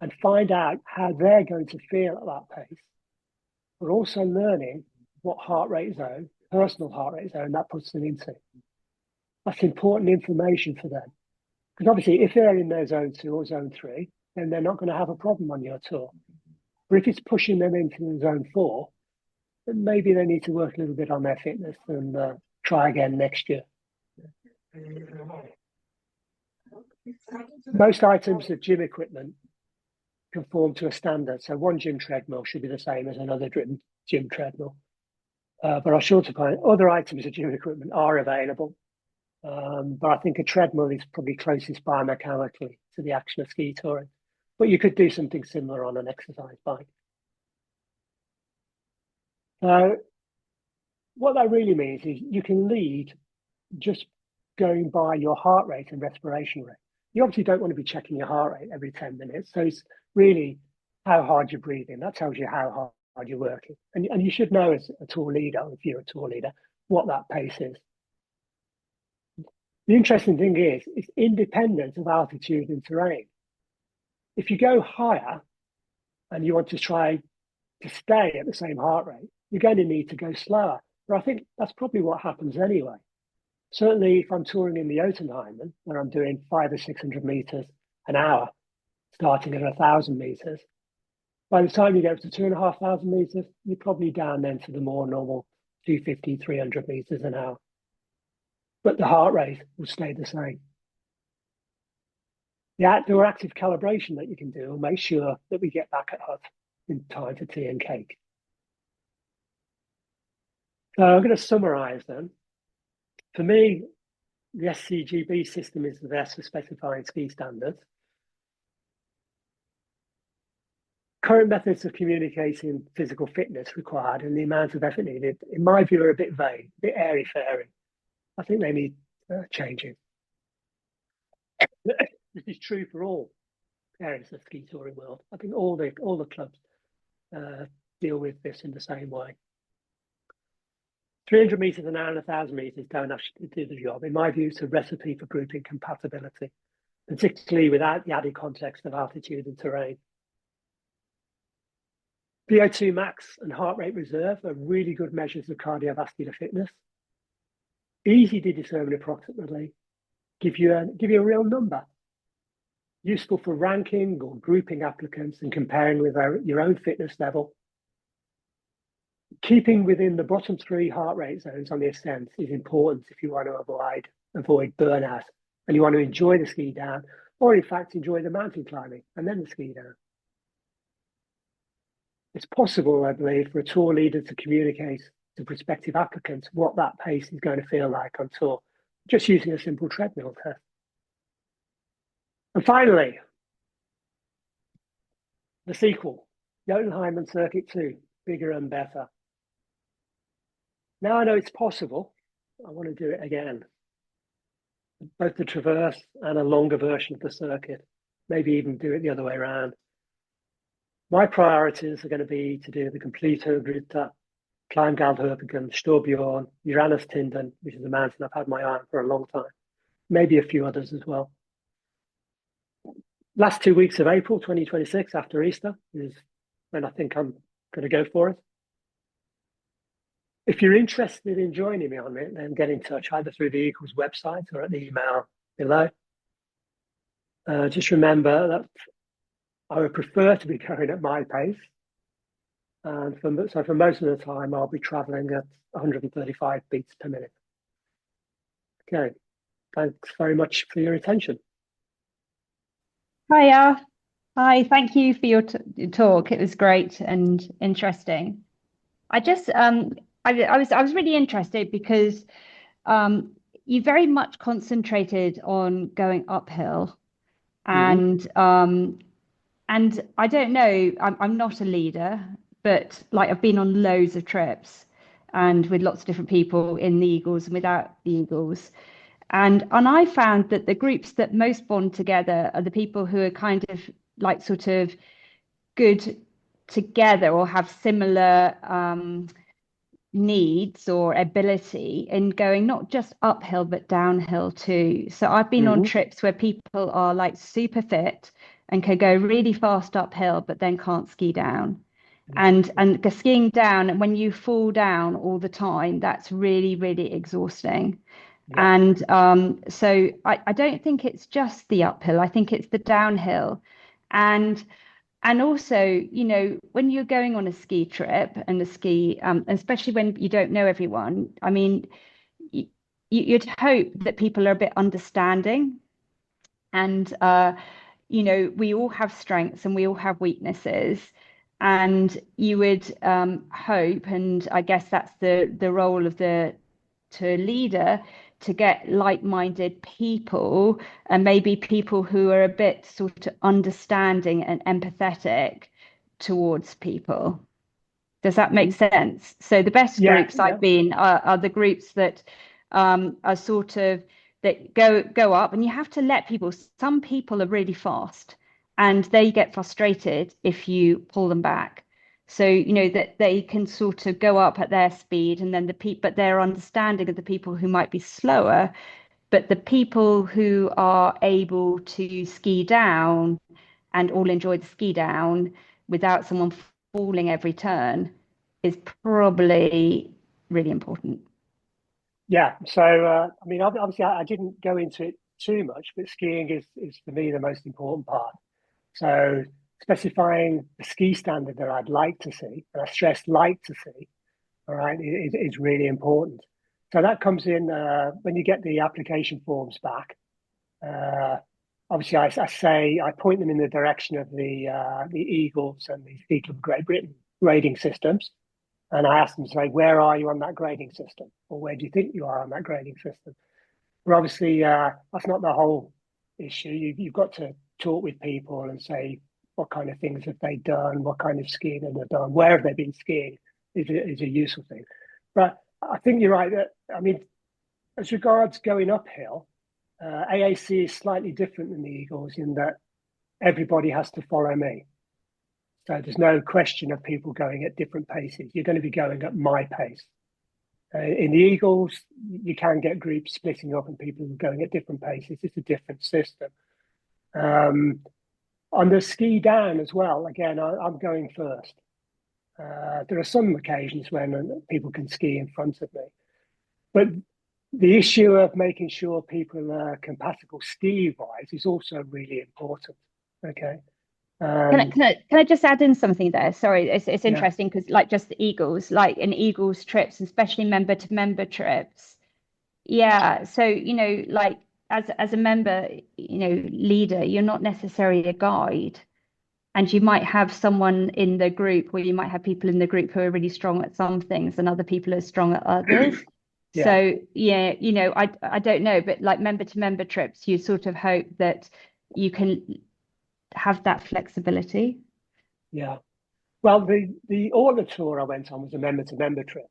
and find out how they're going to feel at that pace, but also learning what heart rate zone, personal heart rate zone, that puts them into. That's important information for them. Because obviously, if they're in their zone 2 or zone 3, then they're not going to have a problem on your tour. But if it's pushing them into zone 4, then maybe they need to work a little bit on their fitness and try again next year. Most items of gym equipment conform to a standard. So one gym treadmill should be the same as another gym treadmill. But our shorter point, other items of gym equipment are available. But I think a treadmill is probably closest biomechanically to the action of ski touring. But you could do something similar on an exercise bike. What that really means is you can lead just going by your heart rate and respiration rate. You obviously don't want to be checking your heart rate every 10 minutes. So it's really how hard you're breathing. That tells you how hard you're working. And you should know as a tour leader, if you're a tour leader, what that pace is. The interesting thing is, it's independent of altitude and terrain. If you go higher and you want to try to stay at the same heart rate, you're going to need to go slower. But I think that's probably what happens anyway. Certainly, if I'm touring in the Jotunheimen, where I'm doing 500 or 600 meters an hour, starting at 1,000 meters, by the time you get up to 2,500 meters, you're probably down then to the more normal 250, 300 meters an hour. But the heart rate will stay the same. The outdoor active calibration that you can do will make sure that we get back at hut in time for tea and cake. So I'm going to summarize them. For me, the SCGB system is the best for specifying ski standards. Current methods of communicating physical fitness required and the amount of effort needed, in my view, are a bit vague, a bit airy-fairy. I think they need changing. This is true for all areas of the ski touring world. I think all the clubs deal with this in the same way. 300 meters an hour and 1,000 meters don't actually do the job. In my view, it's a recipe for grouping compatibility, particularly without the added context of altitude and terrain. VO2 max and heart rate reserve are really good measures of cardiovascular fitness. Easy to determine approximately, give you a real number. Useful for ranking or grouping applicants and comparing with your own fitness level. Keeping within the bottom 3 heart rate zones on the ascent is important if you want to avoid burnout and you want to enjoy the ski down, or in fact enjoy the mountain climbing and then the ski down. It's possible, I believe, for a tour leader to communicate to prospective applicants what that pace is going to feel like on tour, just using a simple treadmill test. And finally, the sequel, Jotunheimen Circuit 2, bigger and better. Now I know it's possible, I want to do it again. both the traverse and a longer version of the circuit, maybe even do it the other way around. My priorities are going to be to do the complete Höhenritter, Kleingaldhöpingen, Storbjörn, Uranus-Tinden, which is a mountain I've had my eye on for a long time, maybe a few others as well. Last 2 weeks of April 2026, after Easter, is when I think I'm going to go for it. If you're interested in joining me on it, then get in touch either through the Eagles website or at the email below. Just remember that I would prefer to be going at my pace. And so for most of the time, I'll be traveling at 135 beats per minute. Okay, thanks very much for your attention. Hiya. Hi, thank you for your talk. It was great and interesting. I just I was really interested because you very much concentrated on going uphill, and I don't know, I'm not a leader, but like I've been on loads of trips and with lots of different people in the Eagles and without the Eagles. And I found that the groups that most bond together are the people who are kind of like sort of good together or have similar needs or ability in going not just uphill but downhill too. So I've been on trips where people are like super fit and can go really fast uphill but then can't ski down. And skiing down, when you fall down all the time, that's really, really exhausting. Yeah. And so I don't think it's just the uphill. I think it's the downhill. And also, you know, when you're going on a ski trip and a ski, especially when you don't know everyone, I mean, you'd hope that people are a bit understanding. And you know, we all have strengths and we all have weaknesses. And you would hope, and I guess that's the role of the leader, to get like-minded people and maybe people who are a bit sort of understanding and empathetic towards people. Does that make sense? So the best groups I've been are the groups that are sort of that go up, and you have to let people. Some people are really fast, and they get frustrated if you pull them back. So you know that they can sort of go up at their speed, and then but they're understanding of the people who might be slower. But the people who are able to ski down and all enjoy the ski down without someone falling every turn is probably really important. Yeah, so I mean, obviously, I didn't go into it too much, but skiing is for me the most important part. So specifying the ski standard that I'd like to see, and I stress like to see, all right, is really important. So that comes in when you get the application forms back. Obviously, I point them in the direction of the Eagles and the Ski Club of Great Britain grading systems. And I asked them to say, where are you on that grading system? Or where do you think you are on that grading system? But obviously, that's not the whole issue. You've got to talk with people and say, what kind of things have they done? What kind of skiing have they done? Where have they been skiing is a useful thing. But I think you're right. I mean, as regards going uphill, AAC is slightly different than the Eagles in that everybody has to follow me. So there's no question of people going at different paces. You're going to be going at my pace. In the Eagles, you can get groups splitting up and people going at different paces. It's a different system. On the ski down as well, again, I'm going first. There are some occasions when people can ski in front of me. But the issue of making sure people are compatible ski-wise is also really important. Okay. Can I just add in something there? Sorry, it's interesting because like just the Eagles, like in Eagles trips, especially member to member trips. Yeah. So, you know, like as a member, you know, leader, you're not necessarily a guide. And you might have someone in the group, where you might have people in the group who are really strong at some things and other people are strong at others. So yeah, you know, I don't know, but like member to member trips, you sort of hope that you can have that flexibility. Yeah. Well, the Orla tour I went on was a member to member trip.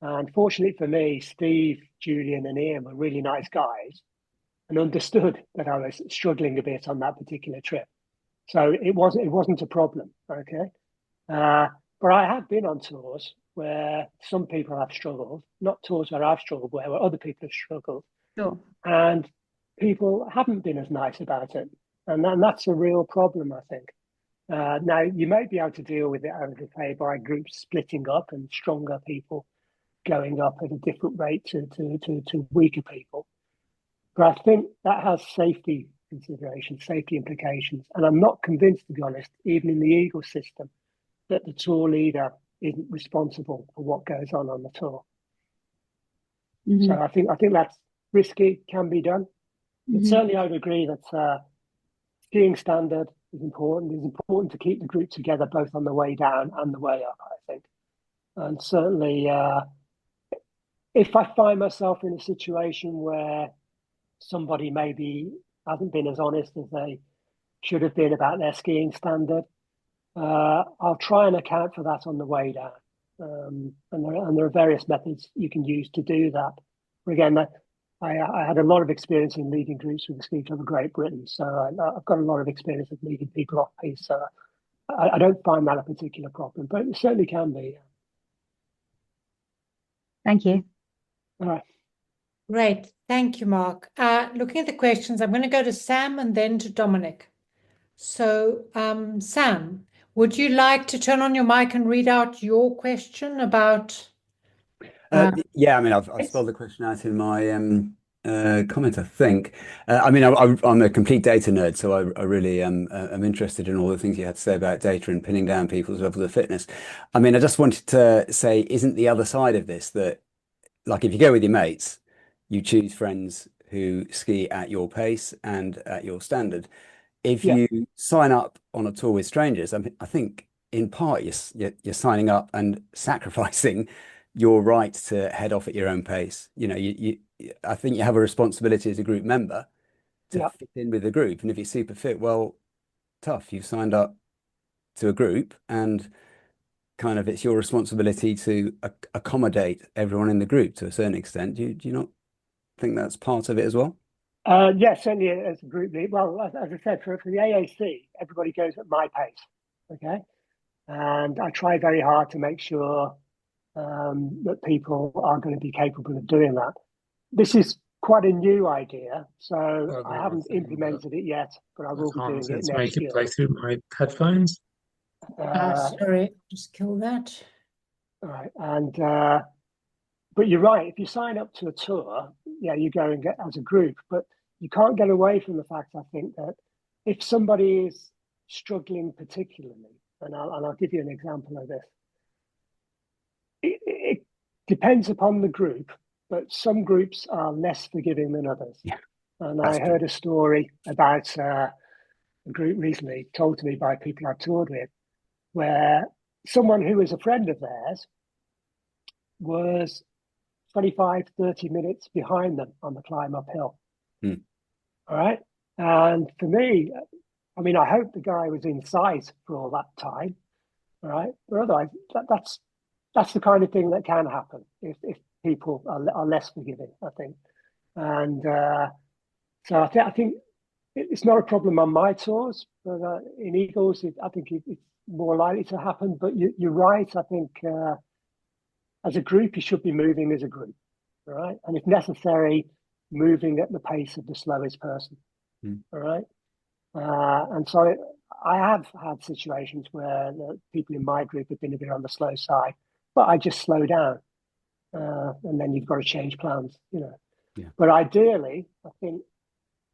And fortunately for me, Steve, Julian, and Ian were really nice guys. and understood that I was struggling a bit on that particular trip. So it wasn't a problem. Okay. But I have been on tours where some people have struggled, not tours where I've struggled, where other people have struggled. Sure. And people haven't been as nice about it. And that's a real problem, I think. Now, you might be able to deal with it, as I say, by groups splitting up and stronger people going up at a different rate to weaker people. But I think that has safety considerations, safety implications. And I'm not convinced, to be honest, even in the Eagle system, that the tour leader isn't responsible for what goes on the tour. So I think that's risky, can be done. But certainly I would agree that skiing standard is important. It's important to keep the group together both on the way down and the way up, I think. And certainly if I find myself in a situation where somebody maybe hasn't been as honest as they should have been about their skiing standard, I'll try and account for that on the way down. And there are various methods you can use to do that. But again, I had a lot of experience in leading groups with the Ski Club of Great Britain, so I've got a lot of experience of leading people off piste. So I don't find that a particular problem, but it certainly can be. Thank you. All right. Great. Thank you, Mark. Looking at the questions, I'm going to go to Sam and then to Dominic. So, Sam, would you like to turn on your mic and read out your question about? Yeah, I mean, I've spelled the question out in my comment, I think. I mean, I'm a complete data nerd, so I really am interested in all the things you had to say about data and pinning down people's level of fitness. I mean, I just wanted to say, isn't the other side of this that, like, if you go with your mates, you choose friends who ski at your pace and at your standard. If you sign up on a tour with strangers, I mean, I think in part you're signing up and sacrificing your right to head off at your own pace. You know, I think you have a responsibility as a group member to fit in with the group. And if you're super fit, well, tough. You've signed up to a group and kind of it's your responsibility to accommodate everyone in the group to a certain extent. Do you not think that's part of it as well? Yes, certainly as a group lead. Well, as I said, for the AAC, everybody goes at my pace, okay? And I try very hard to make sure that people are going to be capable of doing that. This is quite a new idea, so I haven't implemented it yet, but I will be doing it next make year. it play through my headphones. Sorry, just kill that. All right, and but you're right. If you sign up to a tour, you go and get as a group, but you can't get away from the fact, I think, that if somebody is struggling particularly, and I'll give you an example of this. It depends upon the group, but some groups are less forgiving than others. Yeah, and I heard a story about a group recently told to me by people I've toured with, where someone who was a friend of theirs was 25, 30 minutes behind them on the climb uphill. All right. And for me, I mean, I hope the guy was in sight for all that time. All right. But otherwise, that's the kind of thing that can happen if people are less forgiving, I think. And so I think it's not a problem on my tours, but in Eagles, I think it's more likely to happen. But you're right. I think as a group, you should be moving as a group, right? And if necessary, moving at the pace of the slowest person, all right? And so I have had situations where the people in my group have been a bit on the slow side, but I just slow down, and then you've got to change plans, you know. Yeah. But ideally, I think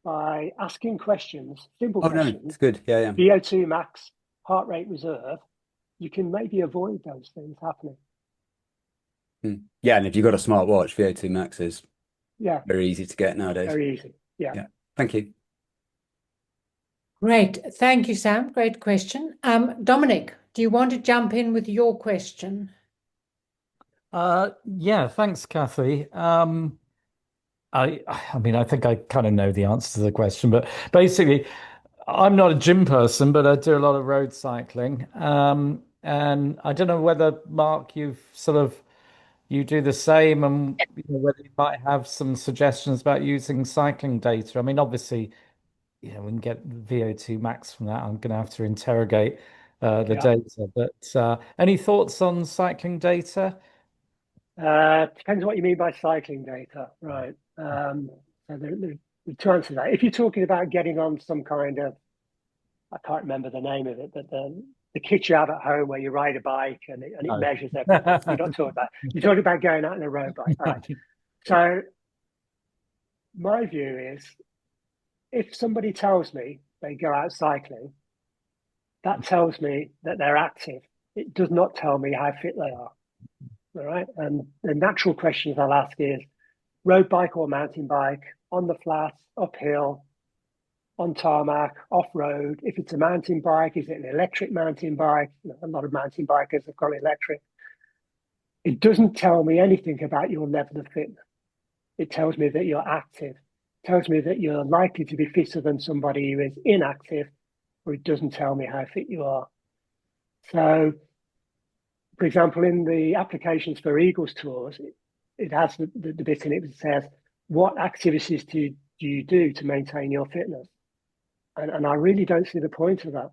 by asking questions, simple questions, no, it's good. Yeah. VO2 max, heart rate reserve, you can maybe avoid those things happening. Yeah, and if you've got a smart watch, VO2 max is very easy to get nowadays. Very easy. Yeah. Thank you. Great. Thank you, Sam. Great question. Dominic, do you want to jump in with your question? Yeah, thanks, Kathy. I mean, I think I kind of know the answer to the question, but basically, I'm not a gym person, but I do a lot of road cycling. And I don't know whether, Mark, you've you do the same, and whether you might have some suggestions about using cycling data. I mean, obviously, we can get VO2 max from that. I'm going to have to interrogate the data. But any thoughts on cycling data? Depends what you mean by cycling data, right? So to answer that, if you're talking about getting on some kind of, I can't remember the name of it, but the kit you have at home where you ride a bike and it measures everything. You're not talking about. You're talking about going out on a road bike. All right. So my view is, if somebody tells me they go out cycling, that tells me that they're active. It does not tell me how fit they are. All right. And the natural questions I'll ask is road bike or mountain bike, on the flats, uphill, on tarmac, off road. If it's a mountain bike, is it an electric mountain bike? A lot of mountain bikers have got electric. It doesn't tell me anything about your level of fitness. It tells me that you're active. It tells me that you're likely to be fitter than somebody who is inactive, or it doesn't tell me how fit you are. So, for example, in the applications for Eagles tours, it has the bit in it that says, what activities do you do to maintain your fitness? And I really don't see the point of that.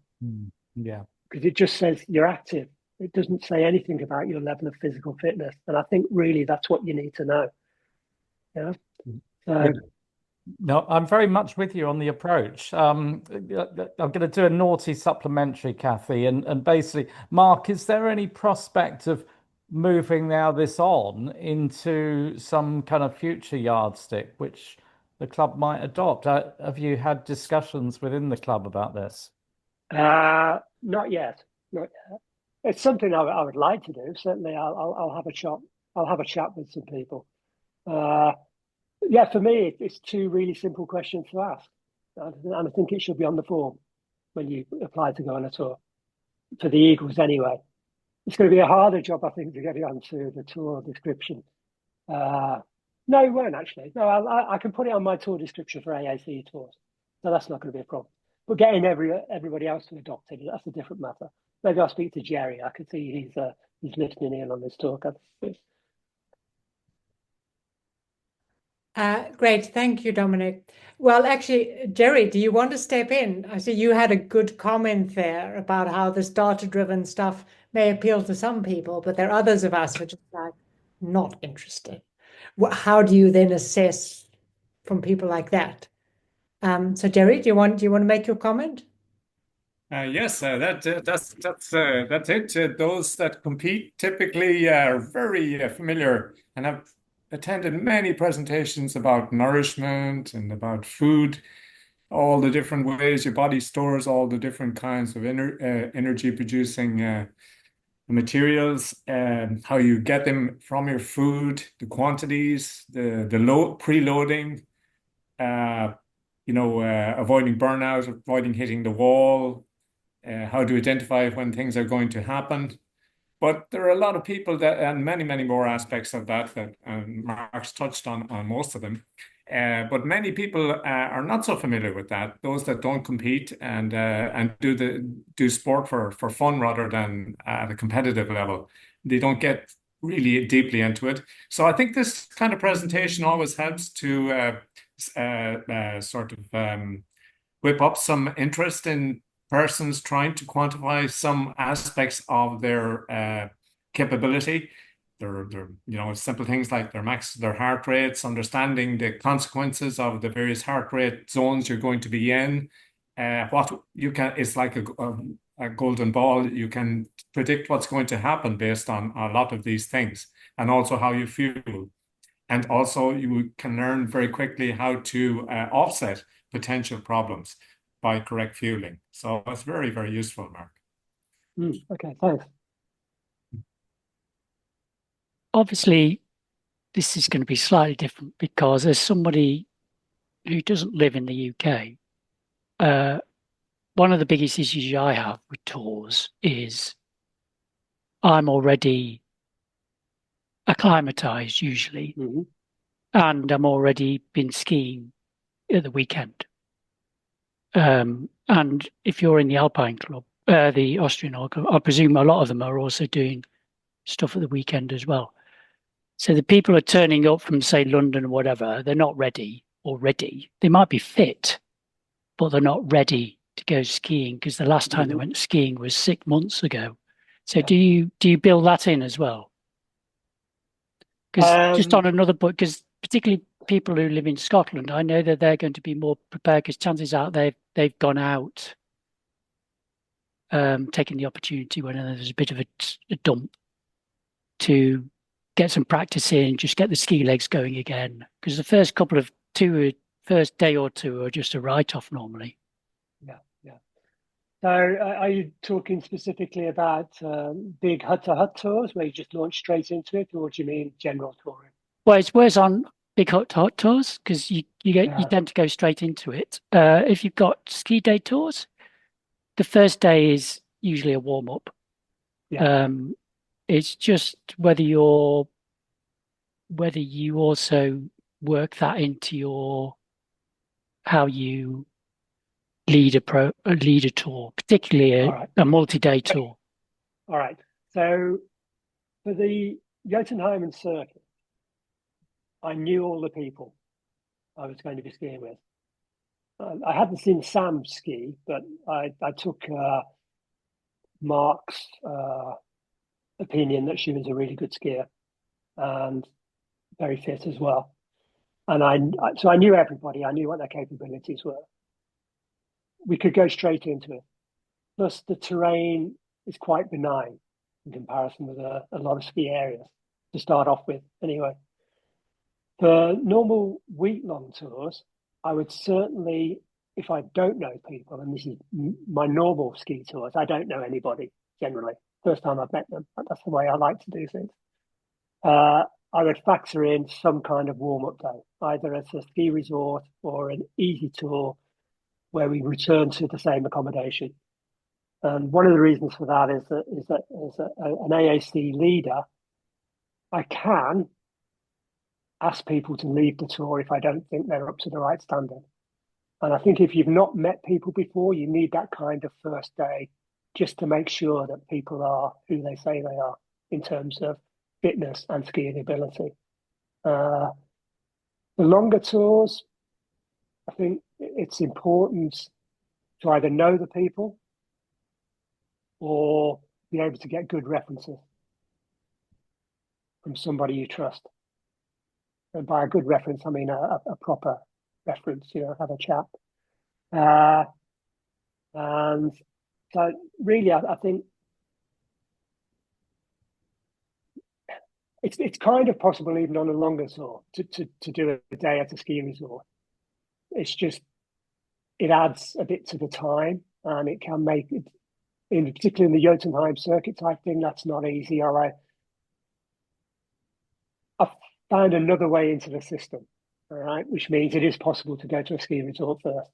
Yeah. Because it just says you're active. It doesn't say anything about your level of physical fitness. And I think really that's what you need to know. Yeah. So, no, I'm very much with you on the approach. I'm going to do a naughty supplementary, Kathy, and basically, Mark, is there any prospect of moving now this on into some kind of future yardstick, which the club might adopt? Have you had discussions within the club about this? not yet. Not yet. It's something I would like to do. Certainly, I'll have a chat. I'll have a chat with some people. Yeah, for me, it's two really simple questions to ask, and I think it should be on the form when you apply to go on a tour for the Eagles. Anyway, it's going to be a harder job, I think, to get it onto the tour description. No, it won't actually. No, I can put it on my tour description for AAC tours, so that's not going to be a problem. But getting everybody else to adopt it, that's a different matter. Maybe I'll speak to Jerry. I can see he's listening in on this talk. Great, thank you, Dominic. Well, actually, Jerry, do you want to step in? I see you had a good comment there about how this data-driven stuff may appeal to some people, but there are others of us who are just like not interested. How do you then assess from people like that? So, Jerry, do you want to make your comment? Yes, that's it. Those that compete typically are very familiar and have attended many presentations about nourishment and about food, all the different ways your body stores all the different kinds of energy producing materials, and how you get them from your food, the quantities, the preloading, avoiding burnout, avoiding hitting the wall, how to identify when things are going to happen. But there are a lot of people and many, many more aspects of that Mark's touched on most of them. But many people are not so familiar with that. Those that don't compete and do sport for fun rather than at a competitive level, they don't get really deeply into it. So I think this kind of presentation always helps to sort of whip up some interest in persons trying to quantify some aspects of their capability. They're simple things like their heart rates, understanding the consequences of the various heart rate zones you're going to be in. It's like a golden ball. You can predict what's going to happen based on a lot of these things, and also how you feel. And also you can learn very quickly how to offset potential problems by correct fueling. So it's very, very useful, Mark. Okay, thanks. Obviously, this is going to be slightly different because as somebody who doesn't live in the UK, one of the biggest issues I have with tours is I'm already acclimatized usually, and I'm already been skiing at the weekend. And if you're in the Alpine Club, the Austrian Alpine Club, I presume a lot of them are also doing stuff at the weekend as well. So the people are turning up from, say, London or whatever, they're not ready already. They might be fit, but they're not ready to go skiing because the last time they went skiing was 6 months ago. So do you build that in as well? Because just on another point, because particularly people who live in Scotland, I know that they're going to be more prepared because chances are they've gone out, taking the opportunity when there's a bit of a dump to get some practice in, just get the ski legs going again. Because the first first day or two are just a write-off normally. Yeah. So are you talking specifically about big hut-to-hut tours where you just launch straight into it, or do you mean general touring? Well, it's worse on big hut-to-hut tours because you tend to go straight into it. If you've got ski day tours, the first day is usually a warm-up. Yeah. It's just whether you also work that into how you lead a tour, particularly a multi-day tour. All right. So for the Jotunheimen circuit, I knew all the people I was going to be skiing with. I hadn't seen Sam ski, but I took Mark's opinion that she was a really good skier and very fit as well. And so I knew everybody. I knew what their capabilities were. We could go straight into it. Plus, the terrain is quite benign in comparison with a lot of ski areas to start off with, anyway. For normal week-long tours, I would certainly, if I don't know people, and this is my normal ski tours, I don't know anybody generally. First time I've met them, that's the way I like to do things. I would factor in some kind of warm-up day, either at a ski resort or an easy tour where we return to the same accommodation. And one of the reasons for that is that as an AAC leader, I can ask people to leave the tour if I don't think they're up to the right standard. And I think if you've not met people before, you need that kind of first day just to make sure that people are who they say they are in terms of fitness and skiing ability. The longer tours, I think it's important to either know the people or be able to get good references from somebody you trust. And by a good reference, I mean a proper reference, have a chat. And so really, I think it's kind of possible even on a longer tour to do a day at a ski resort. It's just, it adds a bit to the time and it can make it, particularly in the Jotunheim circuit type thing, that's not easy. I've found another way into the system, all right, which means it is possible to go to a ski resort first.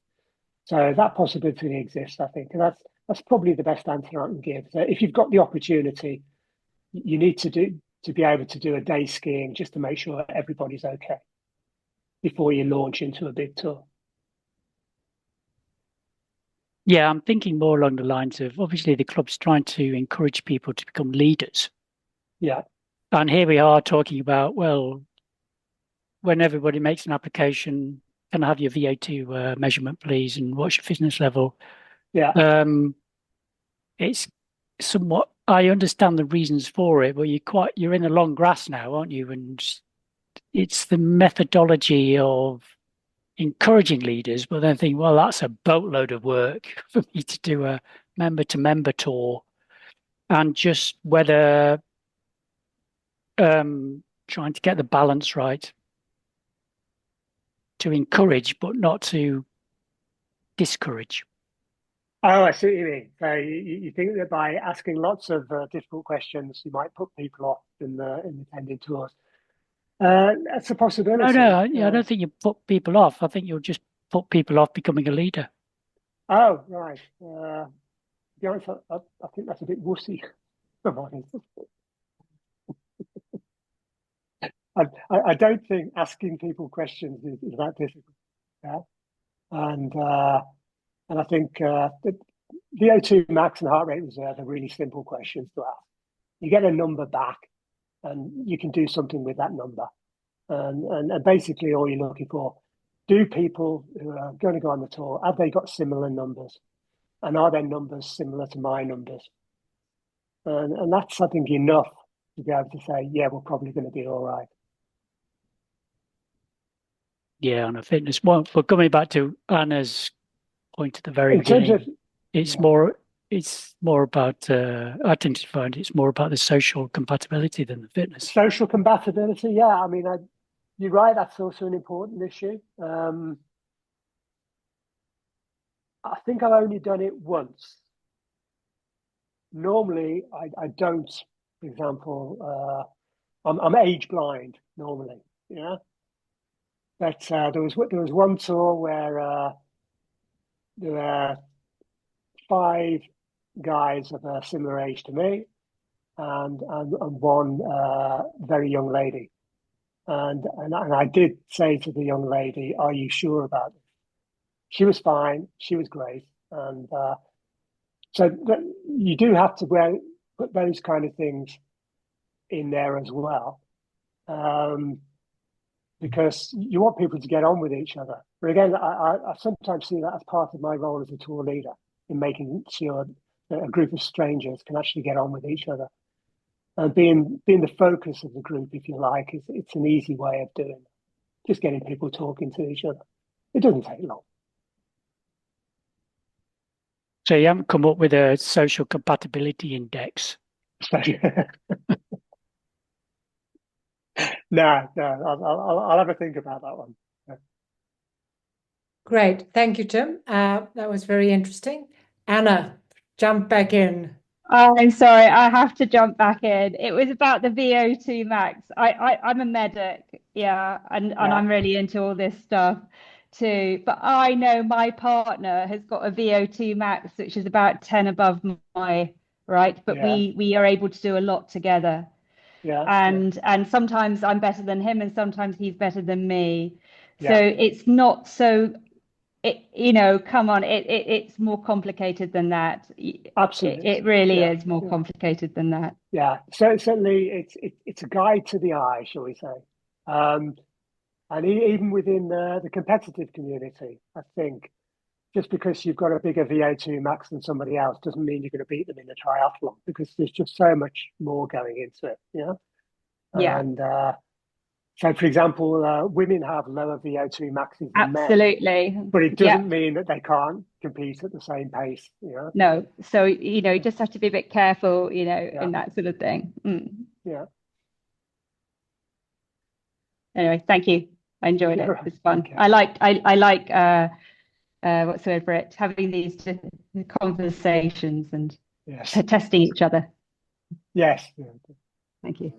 So that possibility exists, I think, and that's probably the best answer I can give. So if you've got the opportunity, you need to be able to do a day skiing just to make sure that everybody's okay before you launch into a big tour. Yeah, I'm thinking more along the lines of obviously the club's trying to encourage people to become leaders. Yeah. And here we are talking about, well, when everybody makes an application, can I have your VO2 measurement, please? And what's your fitness level? Yeah. It's somewhat, I understand the reasons for it, but you're in the long grass now, aren't you? And it's the methodology of encouraging leaders, but then think, well, that's a boatload of work for me to do a member-to-member tour, and just whether trying to get the balance right to encourage, but not to discourage. Oh, I see what you mean. So you think that by asking lots of difficult questions, you might put people off in attending tours. That's a possibility. No, I don't think you put people off. I think you'll just put people off becoming a leader. Oh, right. The answer, I think that's a bit wussy. I don't think asking people questions is that difficult. Yeah? And I think the VO2 max and heart rate reserve are really simple questions to ask. You get a number back, and you can do something with that number. And basically all you're looking for, do people who are going to go on the tour, have they got similar numbers? And are their numbers similar to my numbers? And that's, I think, enough to be able to say, yeah, we're probably going to be all right. Yeah, on a fitness one. But coming back to Anna's point at the very In terms beginning, of, it's more about identifying. It's more about the social compatibility than the fitness. social compatibility, yeah. I mean, you're right. That's also an important issue. I think I've only done it once. Normally, I don't. For example, I'm age blind normally, yeah. But there was one tour where there were 5 guys of a similar age to me, and one very young lady. And I did say to the young lady, "Are you sure about this?" She was fine. She was great. And so you do have to put those kind of things in there as well, because you want people to get on with each other. But again, I sometimes see that as part of my role as a tour leader in making sure that a group of strangers can actually get on with each other. And being the focus of the group, if you like, it's an easy way of doing it. Just getting people talking to each other. It doesn't take long. So you haven't come up with a social compatibility index. No, I'll have a think about that one. Great. Thank you, Tim. That was very interesting. Anna, jump back in. I'm sorry, I have to jump back in. It was about the VO2 max. I'm a medic, yeah, and I'm really into all this stuff too. But I know my partner has got a VO2 max, which is about 10 above my, right? But we are able to do a lot together. Yeah. And sometimes I'm better than him, and sometimes he's better than me. So it's not so. Come on, it's more complicated than that. Absolutely. It really is more complicated than that. Yeah, so certainly it's a guide to the eye, shall we say. And even within the competitive community, I think just because you've got a bigger VO2 max than somebody else doesn't mean you're going to beat them in the triathlon, because there's just so much more going into it, you know? Yeah. And so, for example, women have lower VO2 maxes than men. Absolutely. But it doesn't mean that they can't compete at the same pace, you know? No. So, you just have to be a bit careful, in that sort of thing. Yeah. Anyway, thank you. I enjoyed it. It was fun. Okay. I like what's the word for it? Having these conversations and testing each other. Yes. Thank you.